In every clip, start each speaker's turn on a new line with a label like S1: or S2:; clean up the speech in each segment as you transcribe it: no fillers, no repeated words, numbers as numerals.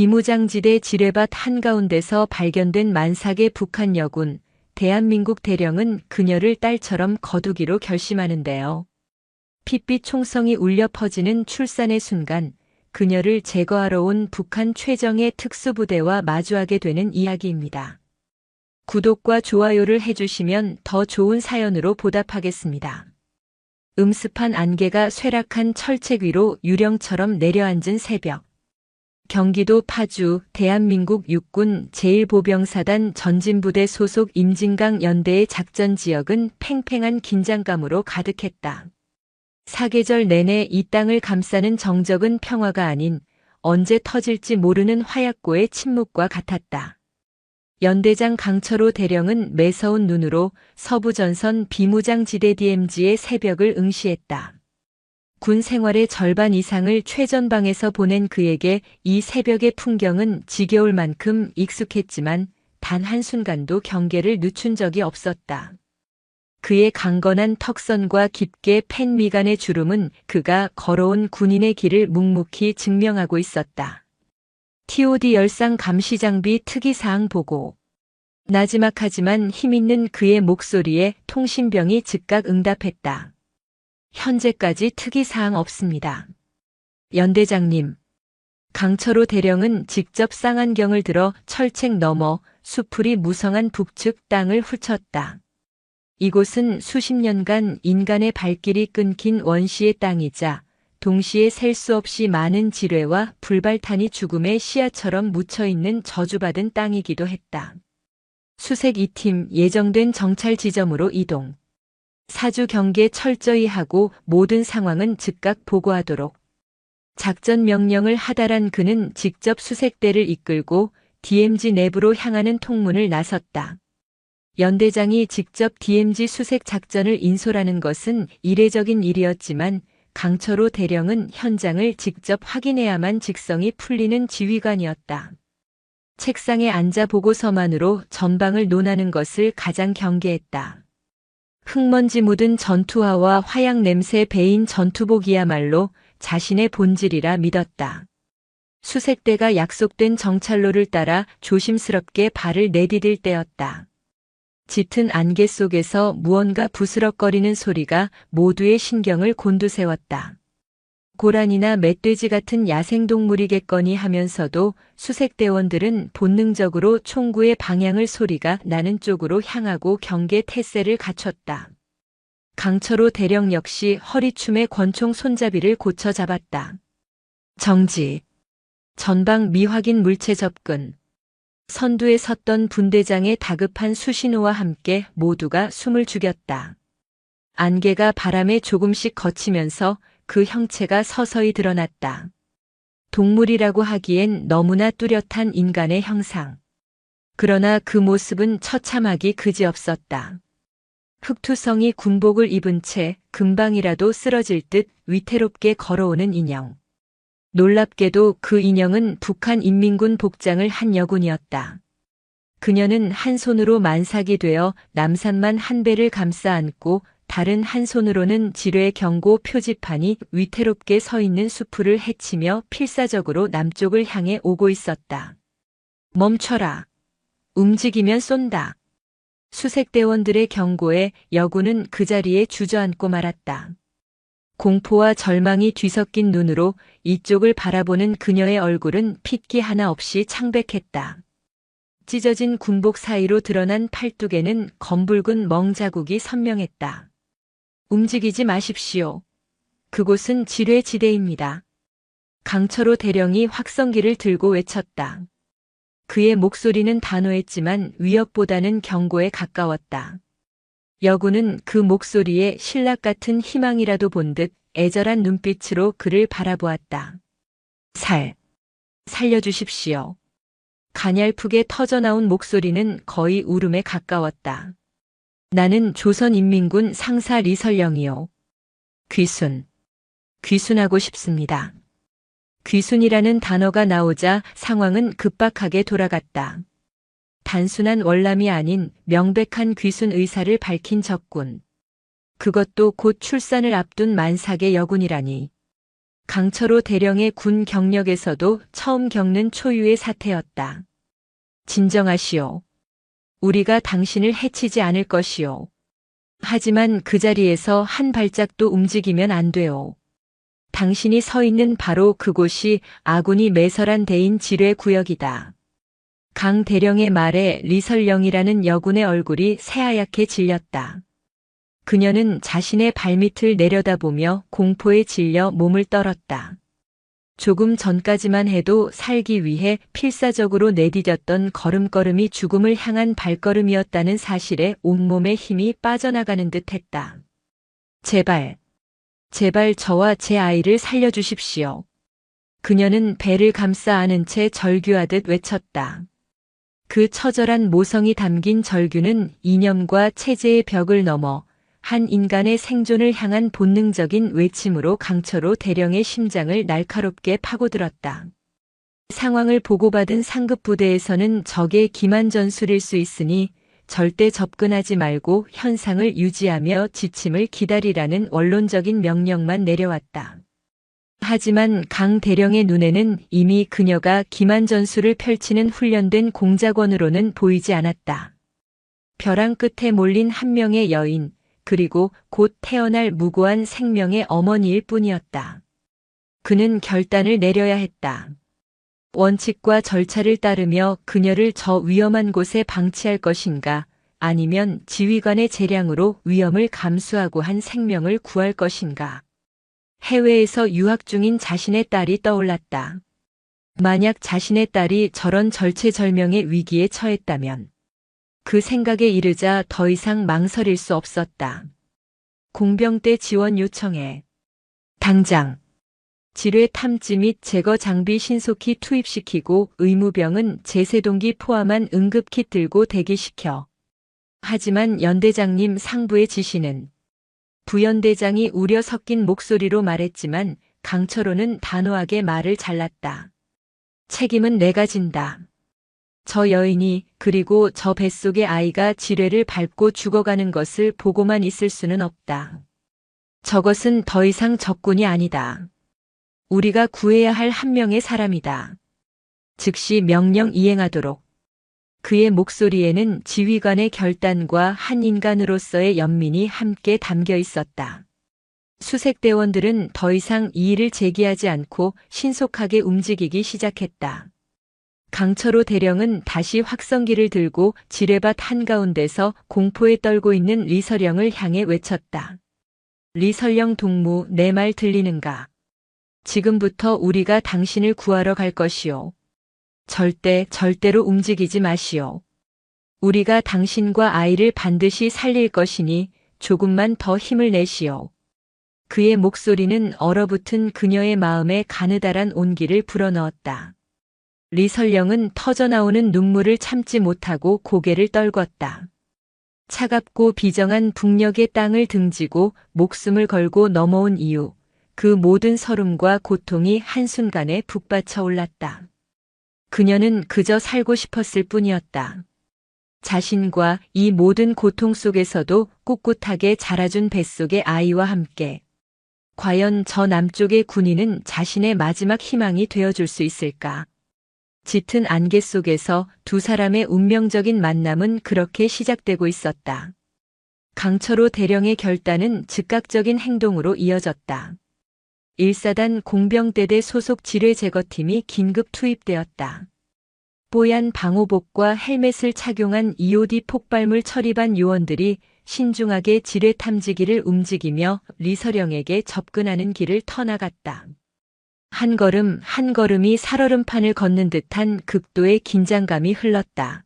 S1: 비무장지대 지뢰밭 한가운데서 발견된 만삭의 북한 여군, 대한민국 대령은 그녀를 딸처럼 거두기로 결심하는데요. 핏빛 총성이 울려 퍼지는 출산의 순간, 그녀를 제거하러 온 북한 최정예 특수부대와 마주하게 되는 이야기입니다. 구독과 좋아요를 해주시면 더 좋은 사연으로 보답하겠습니다. 음습한 안개가 쇠락한 철책 위로 유령처럼 내려앉은 새벽. 경기도 파주 대한민국 육군 제1보병사단 전진부대 소속 임진강 연대의 작전 지역은 팽팽한 긴장감으로 가득했다. 사계절 내내 이 땅을 감싸는 정적은 평화가 아닌 언제 터질지 모르는 화약고의 침묵과 같았다. 연대장 강철호 대령은 매서운 눈으로 서부전선 비무장지대 DMZ의 새벽을 응시했다. 군 생활의 절반 이상을 최전방에서 보낸 그에게 이 새벽의 풍경은 지겨울 만큼 익숙했지만 단 한순간도 경계를 늦춘 적이 없었다. 그의 강건한 턱선과 깊게 팬 미간의 주름은 그가 걸어온 군인의 길을 묵묵히 증명하고 있었다. TOD 열상 감시장비 특이사항 보고. 나지막하지만 힘있는 그의 목소리에 통신병이 즉각 응답했다. 현재까지 특이사항 없습니다. 연대장님. 강철호 대령은 직접 쌍안경을 들어 철책 너머 수풀이 무성한 북측 땅을 훑었다. 이곳은 수십 년간 인간의 발길이 끊긴 원시의 땅이자 동시에 셀 수 없이 많은 지뢰와 불발탄이 죽음의 씨앗처럼 묻혀있는 저주받은 땅이기도 했다. 수색 2팀 예정된 정찰 지점으로 이동. 사주 경계 철저히 하고 모든 상황은 즉각 보고하도록. 작전 명령을 하달한 그는 직접 수색대를 이끌고 DMZ 내부로 향하는 통문을 나섰다. 연대장이 직접 DMZ 수색 작전을 인솔하는 것은 이례적인 일이었지만 강철호 대령은 현장을 직접 확인해야만 직성이 풀리는 지휘관이었다. 책상에 앉아 보고서만으로 전방을 논하는 것을 가장 경계했다. 흙먼지 묻은 전투화와 화약 냄새 배인 전투복이야말로 자신의 본질이라 믿었다. 수색대가 약속된 정찰로를 따라 조심스럽게 발을 내디딜 때였다. 짙은 안개 속에서 무언가 부스럭거리는 소리가 모두의 신경을 곤두세웠다. 고라니나 멧돼지 같은 야생동물이겠거니 하면서도 수색대원들은 본능적으로 총구의 방향을 소리가 나는 쪽으로 향하고 경계 태세를 갖췄다. 강철호 대령 역시 허리춤에 권총 손잡이를 고쳐 잡았다. 정지. 전방 미확인 물체 접근. 선두에 섰던 분대장의 다급한 수신호와 함께 모두가 숨을 죽였다. 안개가 바람에 조금씩 거치면서 그 형체가 서서히 드러났다. 동물이라고 하기엔 너무나 뚜렷한 인간의 형상. 그러나 그 모습은 처참하기 그지없었다. 흑투성이 군복을 입은 채 금방이라도 쓰러질 듯 위태롭게 걸어오는 인형. 놀랍게도 그 인형은 북한 인민군 복장을 한 여군이었다. 그녀는 한 손으로 만삭이 되어 남산만 한 배를 감싸 안고 다른 한 손으로는 지뢰 경고 표지판이 위태롭게 서 있는 수풀을 헤치며 필사적으로 남쪽을 향해 오고 있었다. 멈춰라. 움직이면 쏜다. 수색대원들의 경고에 여군은 그 자리에 주저앉고 말았다. 공포와 절망이 뒤섞인 눈으로 이쪽을 바라보는 그녀의 얼굴은 핏기 하나 없이 창백했다. 찢어진 군복 사이로 드러난 팔뚝에는 검붉은 멍자국이 선명했다. 움직이지 마십시오. 그곳은 지뢰지대입니다. 강철호 대령이 확성기를 들고 외쳤다. 그의 목소리는 단호했지만 위협보다는 경고에 가까웠다. 여군은 그 목소리에 신락 같은 희망이라도 본 듯 애절한 눈빛으로 그를 바라보았다. 살려주십시오. 가냘프게 터져나온 목소리는 거의 울음에 가까웠다. 나는 조선인민군 상사 리설령이요. 귀순하고 싶습니다. 귀순이라는 단어가 나오자 상황은 급박하게 돌아갔다. 단순한 월남이 아닌 명백한 귀순 의사를 밝힌 적군. 그것도 곧 출산을 앞둔 만삭의 여군이라니. 강철호 대령의 군 경력에서도 처음 겪는 초유의 사태였다. 진정하시오. 우리가 당신을 해치지 않을 것이오. 하지만 그 자리에서 한 발짝도 움직이면 안 돼요. 당신이 서 있는 바로 그곳이 아군이 매설한 대인 지뢰 구역이다. 강 대령의 말에 리설령이라는 여군의 얼굴이 새하얗게 질렸다. 그녀는 자신의 발밑을 내려다보며 공포에 질려 몸을 떨었다. 조금 전까지만 해도 살기 위해 필사적으로 내디뎠던 걸음걸음이 죽음을 향한 발걸음이었다는 사실에 온몸에 힘이 빠져나가는 듯 했다. 제발, 제발 저와 제 아이를 살려주십시오. 그녀는 배를 감싸 안은 채 절규하듯 외쳤다. 그 처절한 모성이 담긴 절규는 이념과 체제의 벽을 넘어 한 인간의 생존을 향한 본능적인 외침으로 강철호 대령의 심장을 날카롭게 파고들었다. 상황을 보고받은 상급 부대에서는 적의 기만 전술일 수 있으니 절대 접근하지 말고 현상을 유지하며 지침을 기다리라는 원론적인 명령만 내려왔다. 하지만 강 대령의 눈에는 이미 그녀가 기만 전술을 펼치는 훈련된 공작원으로는 보이지 않았다. 벼랑 끝에 몰린 한 명의 여인, 그리고 곧 태어날 무고한 생명의 어머니일 뿐이었다. 그는 결단을 내려야 했다. 원칙과 절차를 따르며 그녀를 저 위험한 곳에 방치할 것인가, 아니면 지휘관의 재량으로 위험을 감수하고 한 생명을 구할 것인가. 해외에서 유학 중인 자신의 딸이 떠올랐다. 만약 자신의 딸이 저런 절체절명의 위기에 처했다면 그 생각에 이르자 더 이상 망설일 수 없었다. 공병대 지원 요청해. 당장. 지뢰 탐지 및 제거 장비 신속히 투입시키고 의무병은 제세동기 포함한 응급킷 들고 대기시켜. 하지만 연대장님 상부의 지시는 부연대장이 우려 섞인 목소리로 말했지만 강철호는 단호하게 말을 잘랐다. 책임은 내가 진다. 저 여인이 그리고 저 뱃속의 아이가 지뢰를 밟고 죽어가는 것을 보고만 있을 수는 없다. 저것은 더 이상 적군이 아니다. 우리가 구해야 할 한 명의 사람이다. 즉시 명령 이행하도록. 그의 목소리에는 지휘관의 결단과 한 인간으로서의 연민이 함께 담겨 있었다. 수색대원들은 더 이상 이의를 제기하지 않고 신속하게 움직이기 시작했다. 강철호 대령은 다시 확성기를 들고 지뢰밭 한가운데서 공포에 떨고 있는 리설령을 향해 외쳤다. 리설령 동무, 내 말 들리는가? 지금부터 우리가 당신을 구하러 갈 것이오. 절대로 움직이지 마시오. 우리가 당신과 아이를 반드시 살릴 것이니 조금만 더 힘을 내시오. 그의 목소리는 얼어붙은 그녀의 마음에 가느다란 온기를 불어넣었다. 리설령은 터져나오는 눈물을 참지 못하고 고개를 떨궜다. 차갑고 비정한 북녘의 땅을 등지고 목숨을 걸고 넘어온 이유, 그 모든 서름과 고통이 한순간에 북받쳐 올랐다. 그녀는 그저 살고 싶었을 뿐이었다. 자신과 이 모든 고통 속에서도 꿋꿋하게 자라준 뱃속의 아이와 함께. 과연 저 남쪽의 군인은 자신의 마지막 희망이 되어줄 수 있을까? 짙은 안개 속에서 두 사람의 운명적인 만남은 그렇게 시작되고 있었다. 강철호 대령의 결단은 즉각적인 행동으로 이어졌다. 1사단 공병대대 소속 지뢰 제거팀이 긴급 투입되었다. 뽀얀 방호복과 헬멧을 착용한 EOD 폭발물 처리반 요원들이 신중하게 지뢰 탐지기를 움직이며 리설령에게 접근하는 길을 터나갔다. 한 걸음 한 걸음이 살얼음판을 걷는 듯한 극도의 긴장감이 흘렀다.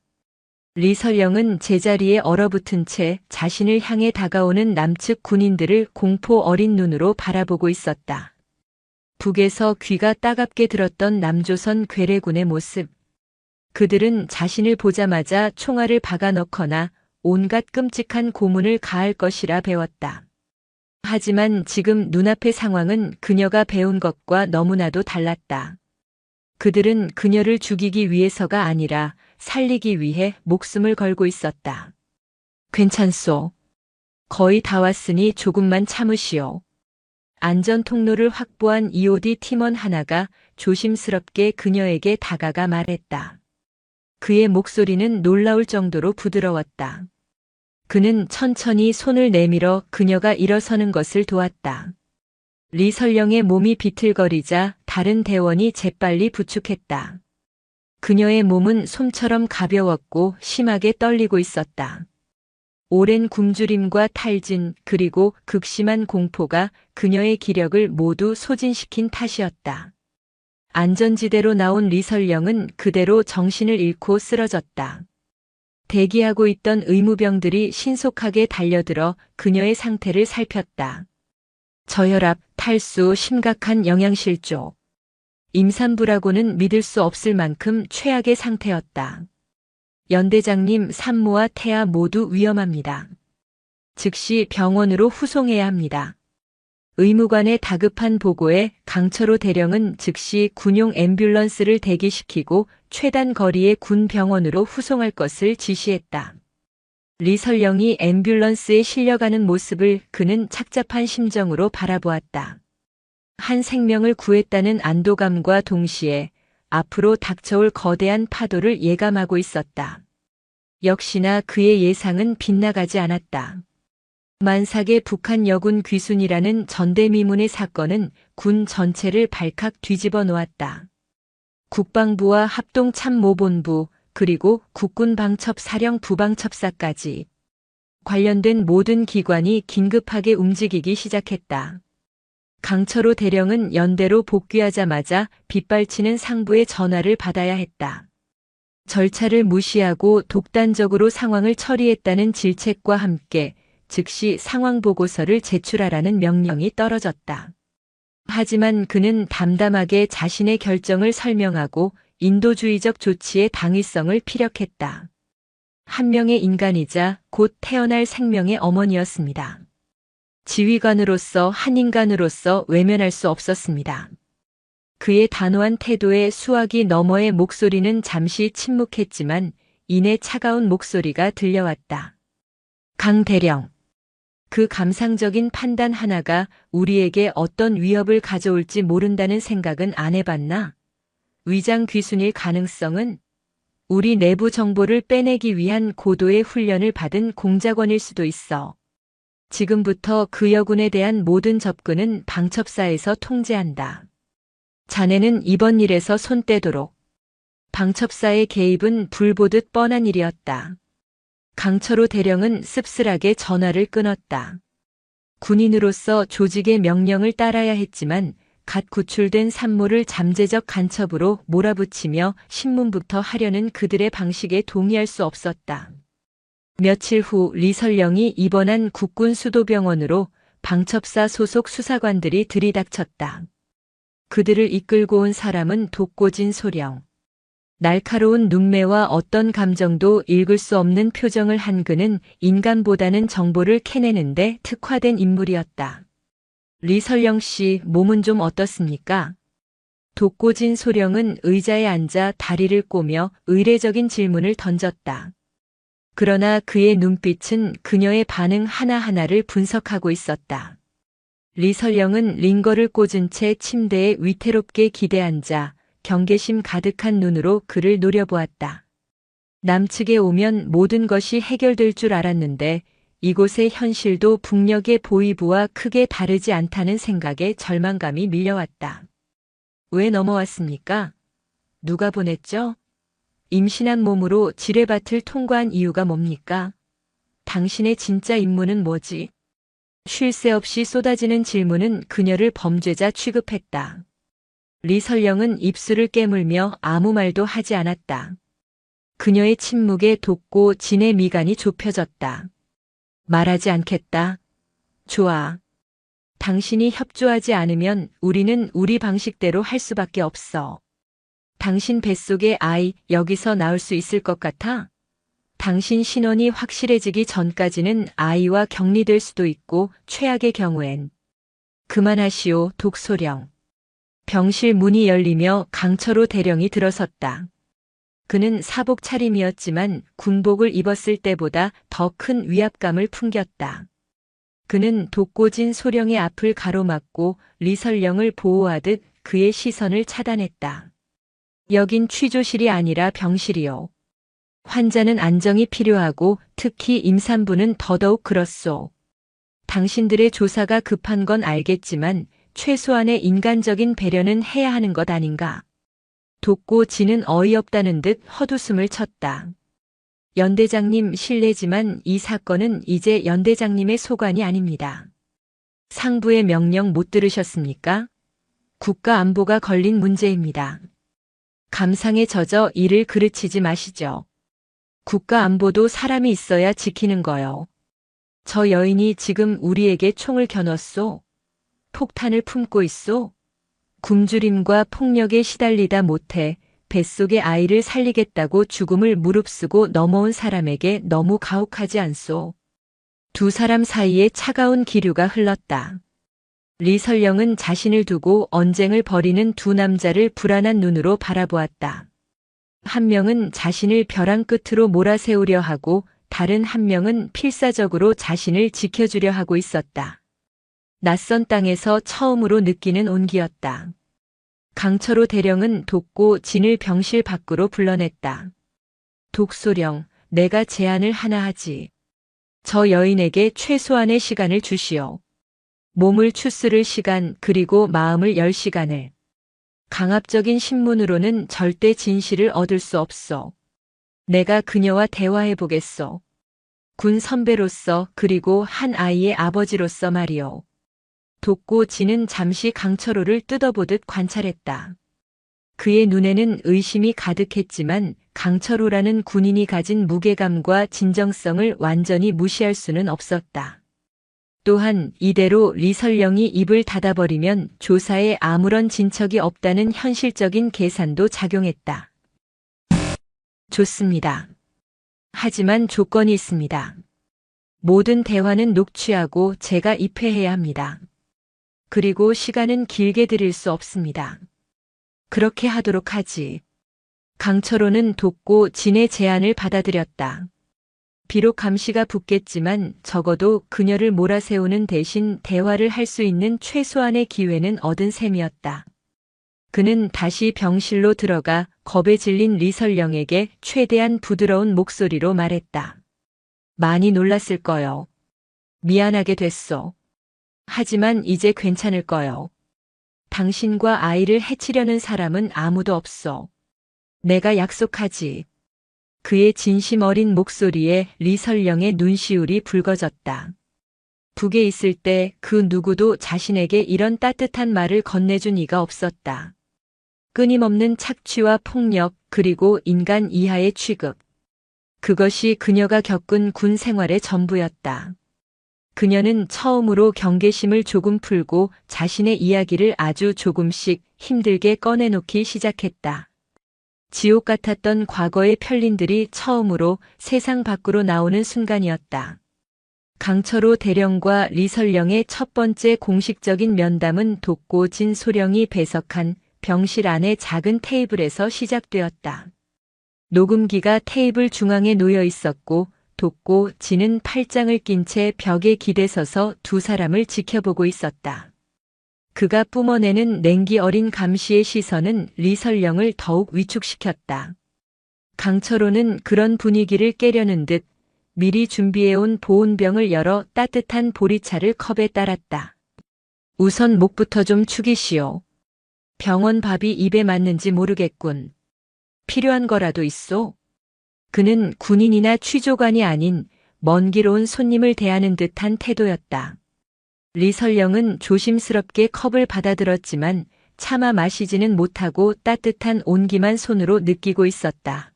S1: 리설령은 제자리에 얼어붙은 채 자신을 향해 다가오는 남측 군인들을 공포 어린 눈으로 바라보고 있었다. 북에서 귀가 따갑게 들었던 남조선 괴뢰군의 모습. 그들은 자신을 보자마자 총알을 박아 넣거나 온갖 끔찍한 고문을 가할 것이라 배웠다. 하지만 지금 눈앞의 상황은 그녀가 배운 것과 너무나도 달랐다. 그들은 그녀를 죽이기 위해서가 아니라 살리기 위해 목숨을 걸고 있었다. 괜찮소. 거의 다 왔으니 조금만 참으시오. 안전 통로를 확보한 EOD 팀원 하나가 조심스럽게 그녀에게 다가가 말했다. 그의 목소리는 놀라울 정도로 부드러웠다. 그는 천천히 손을 내밀어 그녀가 일어서는 것을 도왔다. 리설령의 몸이 비틀거리자 다른 대원이 재빨리 부축했다. 그녀의 몸은 솜처럼 가벼웠고 심하게 떨리고 있었다. 오랜 굶주림과 탈진 그리고 극심한 공포가 그녀의 기력을 모두 소진시킨 탓이었다. 안전지대로 나온 리설령은 그대로 정신을 잃고 쓰러졌다. 대기하고 있던 의무병들이 신속하게 달려들어 그녀의 상태를 살폈다. 저혈압, 탈수, 심각한 영양실조. 임산부라고는 믿을 수 없을 만큼 최악의 상태였다. 연대장님, 산모와 태아 모두 위험합니다. 즉시 병원으로 후송해야 합니다. 의무관의 다급한 보고에 강철호 대령은 즉시 군용 앰뷸런스를 대기시키고 최단 거리의 군 병원으로 후송할 것을 지시했다. 리설령이 앰뷸런스에 실려가는 모습을 그는 착잡한 심정으로 바라보았다. 한 생명을 구했다는 안도감과 동시에 앞으로 닥쳐올 거대한 파도를 예감하고 있었다. 역시나 그의 예상은 빗나가지 않았다. 만삭의 북한 여군 귀순이라는 전대미문의 사건은 군 전체를 발칵 뒤집어 놓았다. 국방부와 합동참모본부 그리고 국군방첩사령 부방첩사까지 관련된 모든 기관이 긴급하게 움직이기 시작했다. 강철호 대령은 연대로 복귀하자마자 빗발치는 상부의 전화를 받아야 했다. 절차를 무시하고 독단적으로 상황을 처리했다는 질책과 함께 즉시 상황 보고서를 제출하라는 명령이 떨어졌다. 하지만 그는 담담하게 자신의 결정을 설명하고 인도주의적 조치의 당위성을 피력했다. 한 명의 인간이자 곧 태어날 생명의 어머니였습니다. 지휘관으로서 한 인간으로서 외면할 수 없었습니다. 그의 단호한 태도에 수화기 너머의 목소리는 잠시 침묵했지만 이내 차가운 목소리가 들려왔다. 강 대령. 그 감상적인 판단 하나가 우리에게 어떤 위협을 가져올지 모른다는 생각은 안 해봤나? 위장 귀순일 가능성은 우리 내부 정보를 빼내기 위한 고도의 훈련을 받은 공작원일 수도 있어. 지금부터 그 여군에 대한 모든 접근은 방첩사에서 통제한다. 자네는 이번 일에서 손 떼도록. 방첩사의 개입은 불보듯 뻔한 일이었다. 강철호 대령은 씁쓸하게 전화를 끊었다. 군인으로서 조직의 명령을 따라야 했지만 갓 구출된 산모를 잠재적 간첩으로 몰아붙이며 신문부터 하려는 그들의 방식에 동의할 수 없었다. 며칠 후 리설령이 입원한 국군 수도병원으로 방첩사 소속 수사관들이 들이닥쳤다. 그들을 이끌고 온 사람은 독고진 소령. 날카로운 눈매와 어떤 감정도 읽을 수 없는 표정을 한 그는 인간보다는 정보를 캐내는데 특화된 인물이었다. 리설령 씨, 몸은 좀 어떻습니까? 독고진 소령은 의자에 앉아 다리를 꼬며 의례적인 질문을 던졌다. 그러나 그의 눈빛은 그녀의 반응 하나하나를 분석하고 있었다. 리설령은 링거를 꽂은 채 침대에 위태롭게 기대앉아 경계심 가득한 눈으로 그를 노려보았다. 남측에 오면 모든 것이 해결될 줄 알았는데 이곳의 현실도 북녘의 보이부와 크게 다르지 않다는 생각에 절망감이 밀려왔다. 왜 넘어왔습니까? 누가 보냈죠? 임신한 몸으로 지뢰밭을 통과한 이유가 뭡니까? 당신의 진짜 임무는 뭐지? 쉴 새 없이 쏟아지는 질문은 그녀를 범죄자 취급했다. 리설령은 입술을 깨물며 아무 말도 하지 않았다. 그녀의 침묵에 돋고 진의 미간이 좁혀졌다. 말하지 않겠다. 좋아. 당신이 협조하지 않으면 우리는 우리 방식대로 할 수밖에 없어. 당신 뱃속의 아이 여기서 나올 수 있을 것 같아? 당신 신원이 확실해지기 전까지는 아이와 격리될 수도 있고 최악의 경우엔. 그만하시오, 독소령. 병실 문이 열리며 강철호 대령이 들어섰다. 그는 사복 차림이었지만 군복을 입었을 때보다 더 큰 위압감을 풍겼다. 그는 독고진 소령의 앞을 가로막고 리설령을 보호하듯 그의 시선을 차단했다. 여긴 취조실이 아니라 병실이요. 환자는 안정이 필요하고 특히 임산부는 더더욱 그렇소. 당신들의 조사가 급한 건 알겠지만 최소한의 인간적인 배려는 해야 하는 것 아닌가. 독고진은 어이없다는 듯 헛웃음을 쳤다. 연대장님 실례지만 이 사건은 이제 연대장님의 소관이 아닙니다. 상부의 명령 못 들으셨습니까? 국가 안보가 걸린 문제입니다. 감상에 젖어 이를 그르치지 마시죠. 국가 안보도 사람이 있어야 지키는 거요. 저 여인이 지금 우리에게 총을 겨눴소. 폭탄을 품고 있소. 굶주림과 폭력에 시달리다 못해 뱃속의 아이를 살리겠다고 죽음을 무릅쓰고 넘어온 사람에게 너무 가혹하지 않소. 두 사람 사이에 차가운 기류가 흘렀다. 리설령은 자신을 두고 언쟁을 벌이는 두 남자를 불안한 눈으로 바라보았다. 한 명은 자신을 벼랑 끝으로 몰아세우려 하고 다른 한 명은 필사적으로 자신을 지켜주려 하고 있었다. 낯선 땅에서 처음으로 느끼는 온기였다. 강철호 대령은 독고진을 병실 밖으로 불러냈다. 독소령, 내가 제안을 하나 하지. 저 여인에게 최소한의 시간을 주시오. 몸을 추스를 시간 그리고 마음을 열 시간을. 강압적인 신문으로는 절대 진실을 얻을 수 없소. 내가 그녀와 대화해 보겠소. 군 선배로서 그리고 한 아이의 아버지로서 말이오. 독고진은 잠시 강철호를 뜯어보듯 관찰했다. 그의 눈에는 의심이 가득했지만 강철호라는 군인이 가진 무게감과 진정성을 완전히 무시할 수는 없었다. 또한 이대로 리설령이 입을 닫아버리면 조사에 아무런 진척이 없다는 현실적인 계산도 작용했다. 좋습니다. 하지만 조건이 있습니다. 모든 대화는 녹취하고 제가 입회해야 합니다. 그리고 시간은 길게 드릴 수 없습니다. 그렇게 하도록 하지. 강철호는 독고진의 제안을 받아들였다. 비록 감시가 붙겠지만 적어도 그녀를 몰아세우는 대신 대화를 할 수 있는 최소한의 기회는 얻은 셈이었다. 그는 다시 병실로 들어가 겁에 질린 리설령에게 최대한 부드러운 목소리로 말했다. 많이 놀랐을 거요. 미안하게 됐소. 하지만 이제 괜찮을 거요. 당신과 아이를 해치려는 사람은 아무도 없어. 내가 약속하지. 그의 진심 어린 목소리에 리설령의 눈시울이 붉어졌다. 북에 있을 때 그 누구도 자신에게 이런 따뜻한 말을 건네준 이가 없었다. 끊임없는 착취와 폭력 그리고 인간 이하의 취급. 그것이 그녀가 겪은 군 생활의 전부였다. 그녀는 처음으로 경계심을 조금 풀고 자신의 이야기를 아주 조금씩 힘들게 꺼내놓기 시작했다. 지옥 같았던 과거의 편린들이 처음으로 세상 밖으로 나오는 순간이었다. 강철호 대령과 리설령의 첫 번째 공식적인 면담은 독고진 소령이 배석한 병실 안의 작은 테이블에서 시작되었다. 녹음기가 테이블 중앙에 놓여 있었고 독고진은 팔짱을 낀 채 벽에 기대서서 두 사람을 지켜보고 있었다. 그가 뿜어내는 냉기 어린 감시의 시선은 리설령을 더욱 위축시켰다. 강철호는 그런 분위기를 깨려는 듯 미리 준비해온 보온병을 열어 따뜻한 보리차를 컵에 따랐다. 우선 목부터 좀 축이시오. 병원 밥이 입에 맞는지 모르겠군. 필요한 거라도 있소? 그는 군인이나 취조관이 아닌 먼 길 온 손님을 대하는 듯한 태도였다. 리설령은 조심스럽게 컵을 받아들었지만 차마 마시지는 못하고 따뜻한 온기만 손으로 느끼고 있었다.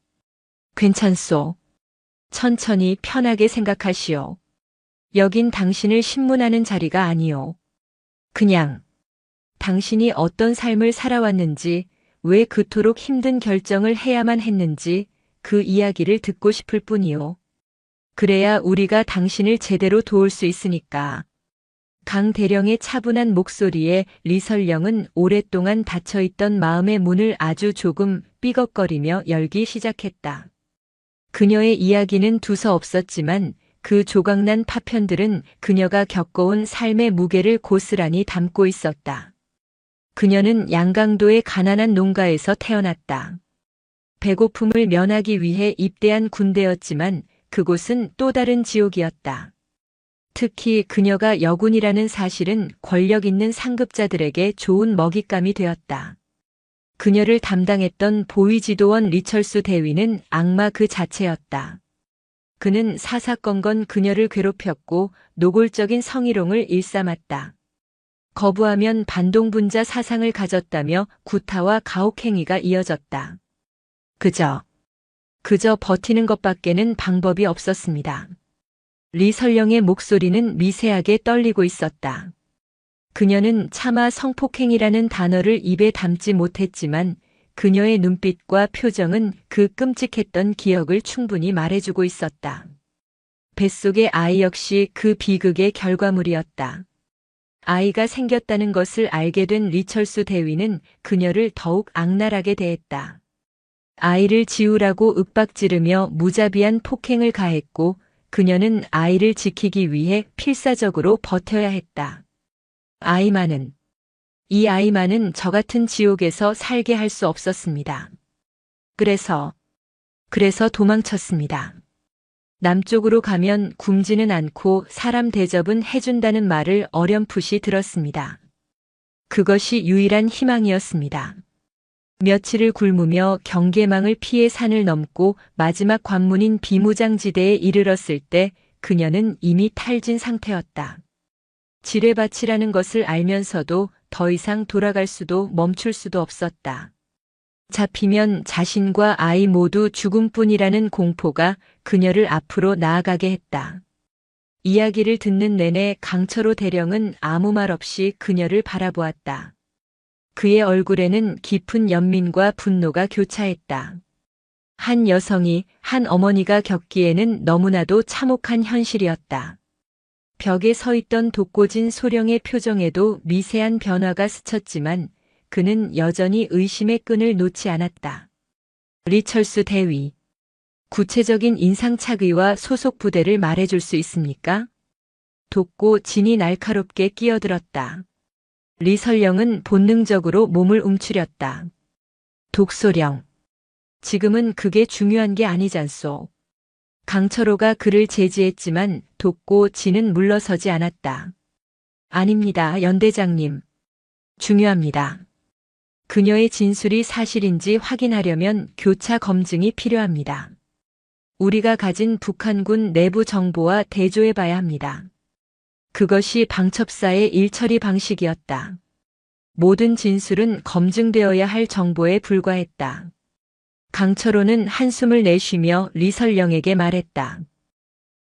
S1: 괜찮소. 천천히 편하게 생각하시오. 여긴 당신을 신문하는 자리가 아니오. 그냥 당신이 어떤 삶을 살아왔는지, 왜 그토록 힘든 결정을 해야만 했는지 그 이야기를 듣고 싶을 뿐이오. 그래야 우리가 당신을 제대로 도울 수 있으니까. 강 대령의 차분한 목소리에 리설령은 오랫동안 닫혀있던 마음의 문을 아주 조금 삐걱거리며 열기 시작했다. 그녀의 이야기는 두서없었지만 그 조각난 파편들은 그녀가 겪어온 삶의 무게를 고스란히 담고 있었다. 그녀는 양강도의 가난한 농가에서 태어났다. 배고픔을 면하기 위해 입대한 군대였지만 그곳은 또 다른 지옥이었다. 특히 그녀가 여군이라는 사실은 권력 있는 상급자들에게 좋은 먹잇감이 되었다. 그녀를 담당했던 보위지도원 리철수 대위는 악마 그 자체였다. 그는 사사건건 그녀를 괴롭혔고 노골적인 성희롱을 일삼았다. 거부하면 반동분자 사상을 가졌다며 구타와 가혹행위가 이어졌다. 그저 버티는 것밖에는 방법이 없었습니다. 리설령의 목소리는 미세하게 떨리고 있었다. 그녀는 차마 성폭행이라는 단어를 입에 담지 못했지만 그녀의 눈빛과 표정은 그 끔찍했던 기억을 충분히 말해주고 있었다. 뱃속의 아이 역시 그 비극의 결과물이었다. 아이가 생겼다는 것을 알게 된 리철수 대위는 그녀를 더욱 악랄하게 대했다. 아이를 지우라고 윽박지르며 무자비한 폭행을 가했고 그녀는 아이를 지키기 위해 필사적으로 버텨야 했다. 이 아이만은 저 같은 지옥에서 살게 할 수 없었습니다. 그래서 도망쳤습니다. 남쪽으로 가면 굶지는 않고 사람 대접은 해준다는 말을 어렴풋이 들었습니다. 그것이 유일한 희망이었습니다. 며칠을 굶으며 경계망을 피해 산을 넘고 마지막 관문인 비무장지대에 이르렀을 때 그녀는 이미 탈진 상태였다. 지뢰밭이라는 것을 알면서도 더 이상 돌아갈 수도 멈출 수도 없었다. 잡히면 자신과 아이 모두 죽음뿐이라는 공포가 그녀를 앞으로 나아가게 했다. 이야기를 듣는 내내 강철호 대령은 아무 말 없이 그녀를 바라보았다. 그의 얼굴에는 깊은 연민과 분노가 교차했다. 한 여성이, 한 어머니가 겪기에는 너무나도 참혹한 현실이었다. 벽에 서 있던 독고진 소령의 표정에도 미세한 변화가 스쳤지만 그는 여전히 의심의 끈을 놓지 않았다. 리철수 대위, 구체적인 인상착의와 소속 부대를 말해줄 수 있습니까? 독고진이 날카롭게 끼어들었다. 리설령은 본능적으로 몸을 움츠렸다. 독소령, 지금은 그게 중요한 게 아니잖소. 강철호가 그를 제지했지만 독고진은 물러서지 않았다. 아닙니다, 연대장님. 중요합니다. 그녀의 진술이 사실인지 확인하려면 교차 검증이 필요합니다. 우리가 가진 북한군 내부 정보와 대조해봐야 합니다. 그것이 방첩사의 일처리 방식이었다. 모든 진술은 검증되어야 할 정보에 불과했다. 강철호는 한숨을 내쉬며 리설령에게 말했다.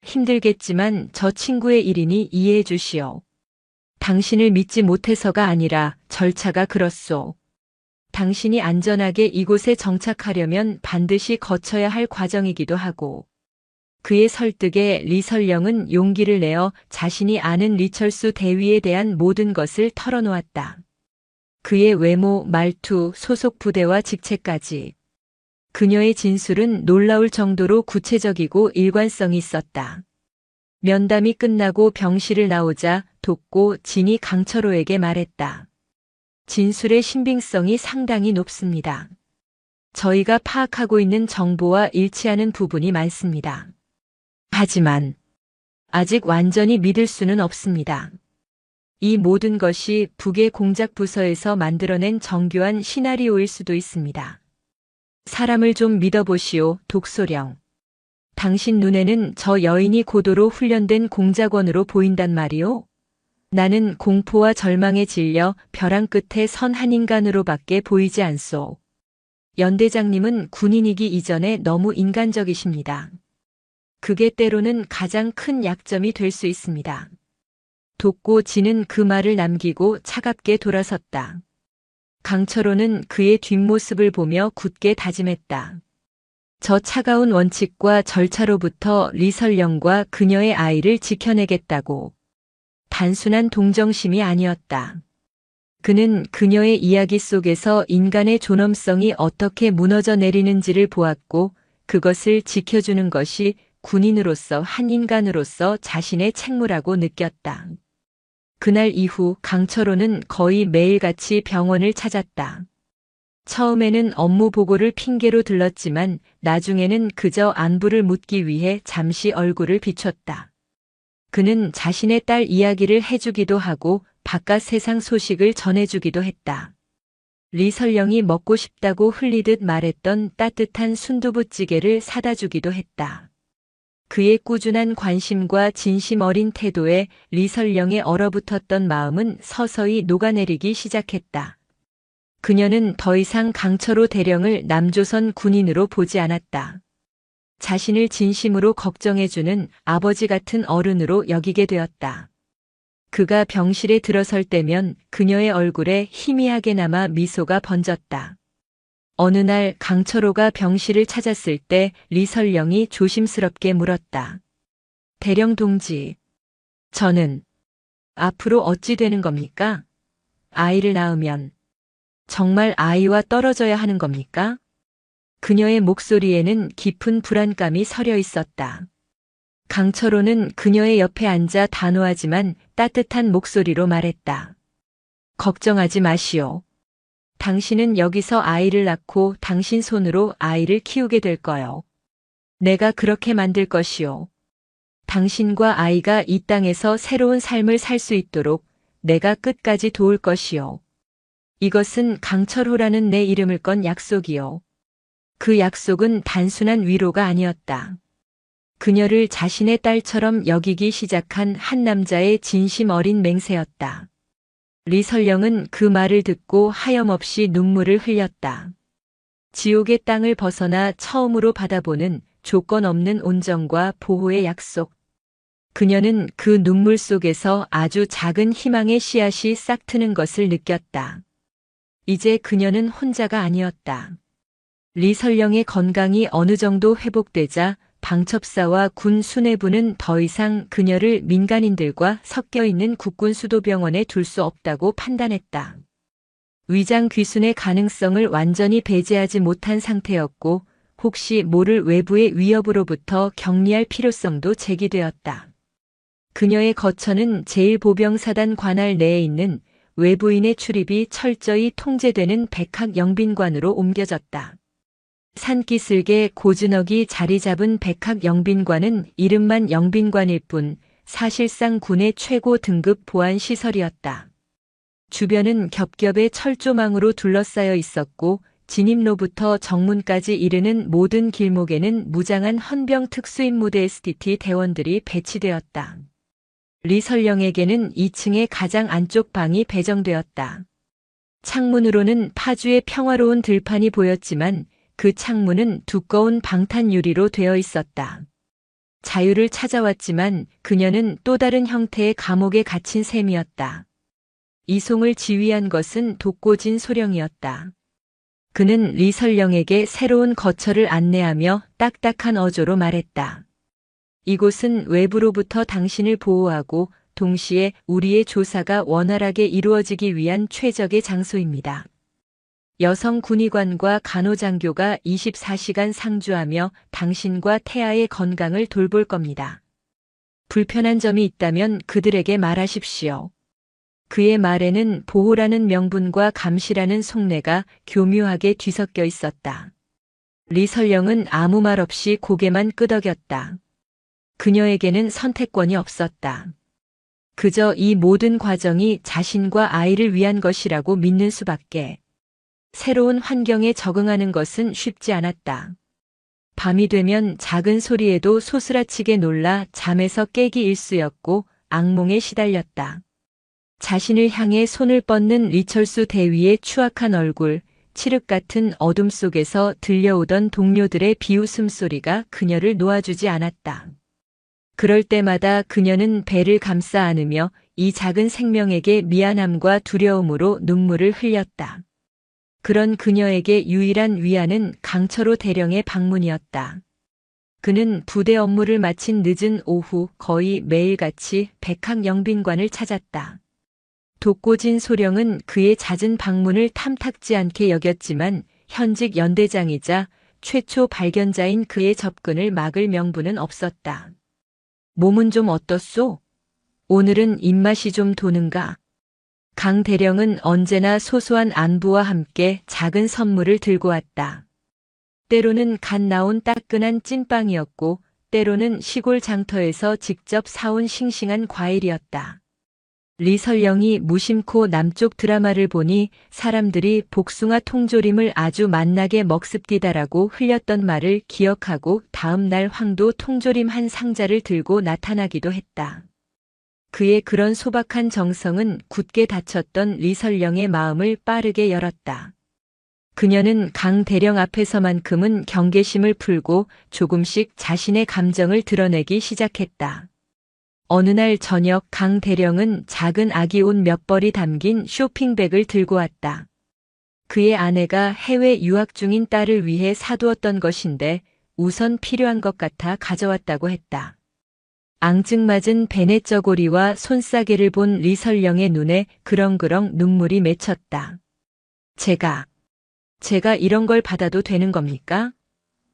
S1: 힘들겠지만 저 친구의 일이니 이해해 주시오. 당신을 믿지 못해서가 아니라 절차가 그렇소. 당신이 안전하게 이곳에 정착하려면 반드시 거쳐야 할 과정이기도 하고. 그의 설득에 리설령은 용기를 내어 자신이 아는 리철수 대위에 대한 모든 것을 털어놓았다. 그의 외모, 말투, 소속 부대와 직책까지. 그녀의 진술은 놀라울 정도로 구체적이고 일관성이 있었다. 면담이 끝나고 병실을 나오자 독고진이 강철호에게 말했다. 진술의 신빙성이 상당히 높습니다. 저희가 파악하고 있는 정보와 일치하는 부분이 많습니다. 하지만 아직 완전히 믿을 수는 없습니다. 이 모든 것이 북의 공작 부서에서 만들어낸 정교한 시나리오일 수도 있습니다. 사람을 좀 믿어보시오, 독소령. 당신 눈에는 저 여인이 고도로 훈련된 공작원으로 보인단 말이오? 나는 공포와 절망에 질려 벼랑 끝에 선 한 인간으로밖에 보이지 않소. 연대장님은 군인이기 이전에 너무 인간적이십니다. 그게 때로는 가장 큰 약점이 될 수 있습니다. 독고진은 그 말을 남기고 차갑게 돌아섰다. 강철호는 그의 뒷모습을 보며 굳게 다짐했다. 저 차가운 원칙과 절차로부터 리설령과 그녀의 아이를 지켜내겠다고. 단순한 동정심이 아니었다. 그는 그녀의 이야기 속에서 인간의 존엄성이 어떻게 무너져 내리는지를 보았고 그것을 지켜주는 것이 군인으로서 한 인간으로서 자신의 책무라고 느꼈다. 그날 이후 강철호는 거의 매일같이 병원을 찾았다. 처음에는 업무 보고를 핑계로 들렀지만 나중에는 그저 안부를 묻기 위해 잠시 얼굴을 비췄다. 그는 자신의 딸 이야기를 해주기도 하고 바깥 세상 소식을 전해주기도 했다. 리설령이 먹고 싶다고 흘리듯 말했던 따뜻한 순두부찌개를 사다 주기도 했다. 그의 꾸준한 관심과 진심 어린 태도에 리설령의 얼어붙었던 마음은 서서히 녹아내리기 시작했다. 그녀는 더 이상 강철호 대령을 남조선 군인으로 보지 않았다. 자신을 진심으로 걱정해주는 아버지 같은 어른으로 여기게 되었다. 그가 병실에 들어설 때면 그녀의 얼굴에 희미하게나마 미소가 번졌다. 어느 날 강철호가 병실을 찾았을 때 리설령이 조심스럽게 물었다. 대령 동지, 저는 앞으로 어찌 되는 겁니까? 아이를 낳으면 정말 아이와 떨어져야 하는 겁니까? 그녀의 목소리에는 깊은 불안감이 서려 있었다. 강철호는 그녀의 옆에 앉아 단호하지만 따뜻한 목소리로 말했다. 걱정하지 마시오. 당신은 여기서 아이를 낳고 당신 손으로 아이를 키우게 될 거요. 내가 그렇게 만들 것이오. 당신과 아이가 이 땅에서 새로운 삶을 살 수 있도록 내가 끝까지 도울 것이오. 이것은 강철호라는 내 이름을 건 약속이요. 그 약속은 단순한 위로가 아니었다. 그녀를 자신의 딸처럼 여기기 시작한 한 남자의 진심 어린 맹세였다. 리설령은 그 말을 듣고 하염없이 눈물을 흘렸다. 지옥의 땅을 벗어나 처음으로 받아보는 조건 없는 온정과 보호의 약속. 그녀는 그 눈물 속에서 아주 작은 희망의 씨앗이 싹트는 것을 느꼈다. 이제 그녀는 혼자가 아니었다. 리설령의 건강이 어느 정도 회복되자 방첩사와 군 수뇌부는 더 이상 그녀를 민간인들과 섞여 있는 국군수도병원에 둘 수 없다고 판단했다. 위장 귀순의 가능성을 완전히 배제하지 못한 상태였고 혹시 모를 외부의 위협으로부터 격리할 필요성도 제기되었다. 그녀의 거처는 제1보병사단 관할 내에 있는 외부인의 출입이 철저히 통제되는 백학영빈관으로 옮겨졌다. 산기슭에 고즈넉이 자리 잡은 백학영빈관은 이름만 영빈관일 뿐 사실상 군의 최고 등급 보안 시설이었다. 주변은 겹겹의 철조망으로 둘러싸여 있었고 진입로부터 정문까지 이르는 모든 길목에는 무장한 헌병 특수임무대 SDT 대원들이 배치되었다. 리설령에게는 2층의 가장 안쪽 방이 배정되었다. 창문으로는 파주의 평화로운 들판이 보였지만 그 창문은 두꺼운 방탄 유리로 되어 있었다. 자유를 찾아왔지만 그녀는 또 다른 형태의 감옥에 갇힌 셈이었다. 이송을 지휘한 것은 독고진 소령이었다. 그는 리설령에게 새로운 거처를 안내하며 딱딱한 어조로 말했다. 이곳은 외부로부터 당신을 보호하고 동시에 우리의 조사가 원활하게 이루어지기 위한 최적의 장소입니다. 여성 군의관과 간호장교가 24시간 상주하며 당신과 태아의 건강을 돌볼 겁니다. 불편한 점이 있다면 그들에게 말하십시오. 그의 말에는 보호라는 명분과 감시라는 속내가 교묘하게 뒤섞여 있었다. 리설령은 아무 말 없이 고개만 끄덕였다. 그녀에게는 선택권이 없었다. 그저 이 모든 과정이 자신과 아이를 위한 것이라고 믿는 수밖에. 새로운 환경에 적응하는 것은 쉽지 않았다. 밤이 되면 작은 소리에도 소스라치게 놀라 잠에서 깨기 일쑤였고 악몽에 시달렸다. 자신을 향해 손을 뻗는 리철수 대위의 추악한 얼굴, 칠흑 같은 어둠 속에서 들려오던 동료들의 비웃음 소리가 그녀를 놓아주지 않았다. 그럴 때마다 그녀는 배를 감싸 안으며 이 작은 생명에게 미안함과 두려움으로 눈물을 흘렸다. 그런 그녀에게 유일한 위안은 강철호 대령의 방문이었다. 그는 부대 업무를 마친 늦은 오후 거의 매일같이 백학영빈관을 찾았다. 독고진 소령은 그의 잦은 방문을 탐탁지 않게 여겼지만 현직 연대장이자 최초 발견자인 그의 접근을 막을 명분은 없었다. 몸은 좀 어떻소? 오늘은 입맛이 좀 도는가? 강 대령은 언제나 소소한 안부와 함께 작은 선물을 들고 왔다. 때로는 갓 나온 따끈한 찐빵이었고 때로는 시골 장터에서 직접 사온 싱싱한 과일이었다. 리설령이 무심코 남쪽 드라마를 보니 사람들이 복숭아 통조림을 아주 맛나게 먹습디다라고 흘렸던 말을 기억하고 다음 날 황도 통조림 한 상자를 들고 나타나기도 했다. 그의 그런 소박한 정성은 굳게 닫혔던 리설령의 마음을 빠르게 열었다. 그녀는 강 대령 앞에서만큼은 경계심을 풀고 조금씩 자신의 감정을 드러내기 시작했다. 어느 날 저녁 강 대령은 작은 아기 옷 몇 벌이 담긴 쇼핑백을 들고 왔다. 그의 아내가 해외 유학 중인 딸을 위해 사두었던 것인데 우선 필요한 것 같아 가져왔다고 했다. 앙증맞은 베네 저고리와 손싸개를 본 리설령의 눈에 그렁그렁 눈물이 맺혔다. 제가 이런 걸 받아도 되는 겁니까?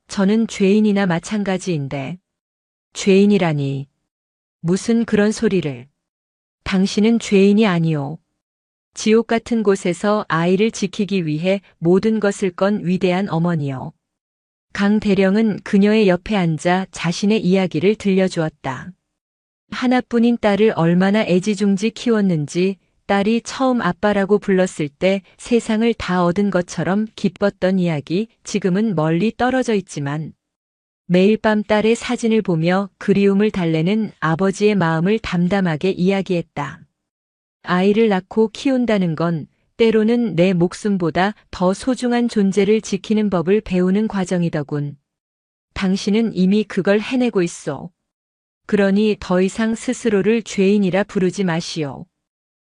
S1: 저는 죄인이나 마찬가지인데. 죄인이라니. 무슨 그런 소리를. 당신은 죄인이 아니오. 지옥 같은 곳에서 아이를 지키기 위해 모든 것을 건 위대한 어머니요. 강 대령은 그녀의 옆에 앉아 자신의 이야기를 들려주었다. 하나뿐인 딸을 얼마나 애지중지 키웠는지, 딸이 처음 아빠라고 불렀을 때 세상을 다 얻은 것처럼 기뻤던 이야기, 지금은 멀리 떨어져 있지만 매일 밤 딸의 사진을 보며 그리움을 달래는 아버지의 마음을 담담하게 이야기했다. 아이를 낳고 키운다는 건 때로는 내 목숨보다 더 소중한 존재를 지키는 법을 배우는 과정이더군. 당신은 이미 그걸 해내고 있어. 그러니 더 이상 스스로를 죄인이라 부르지 마시오.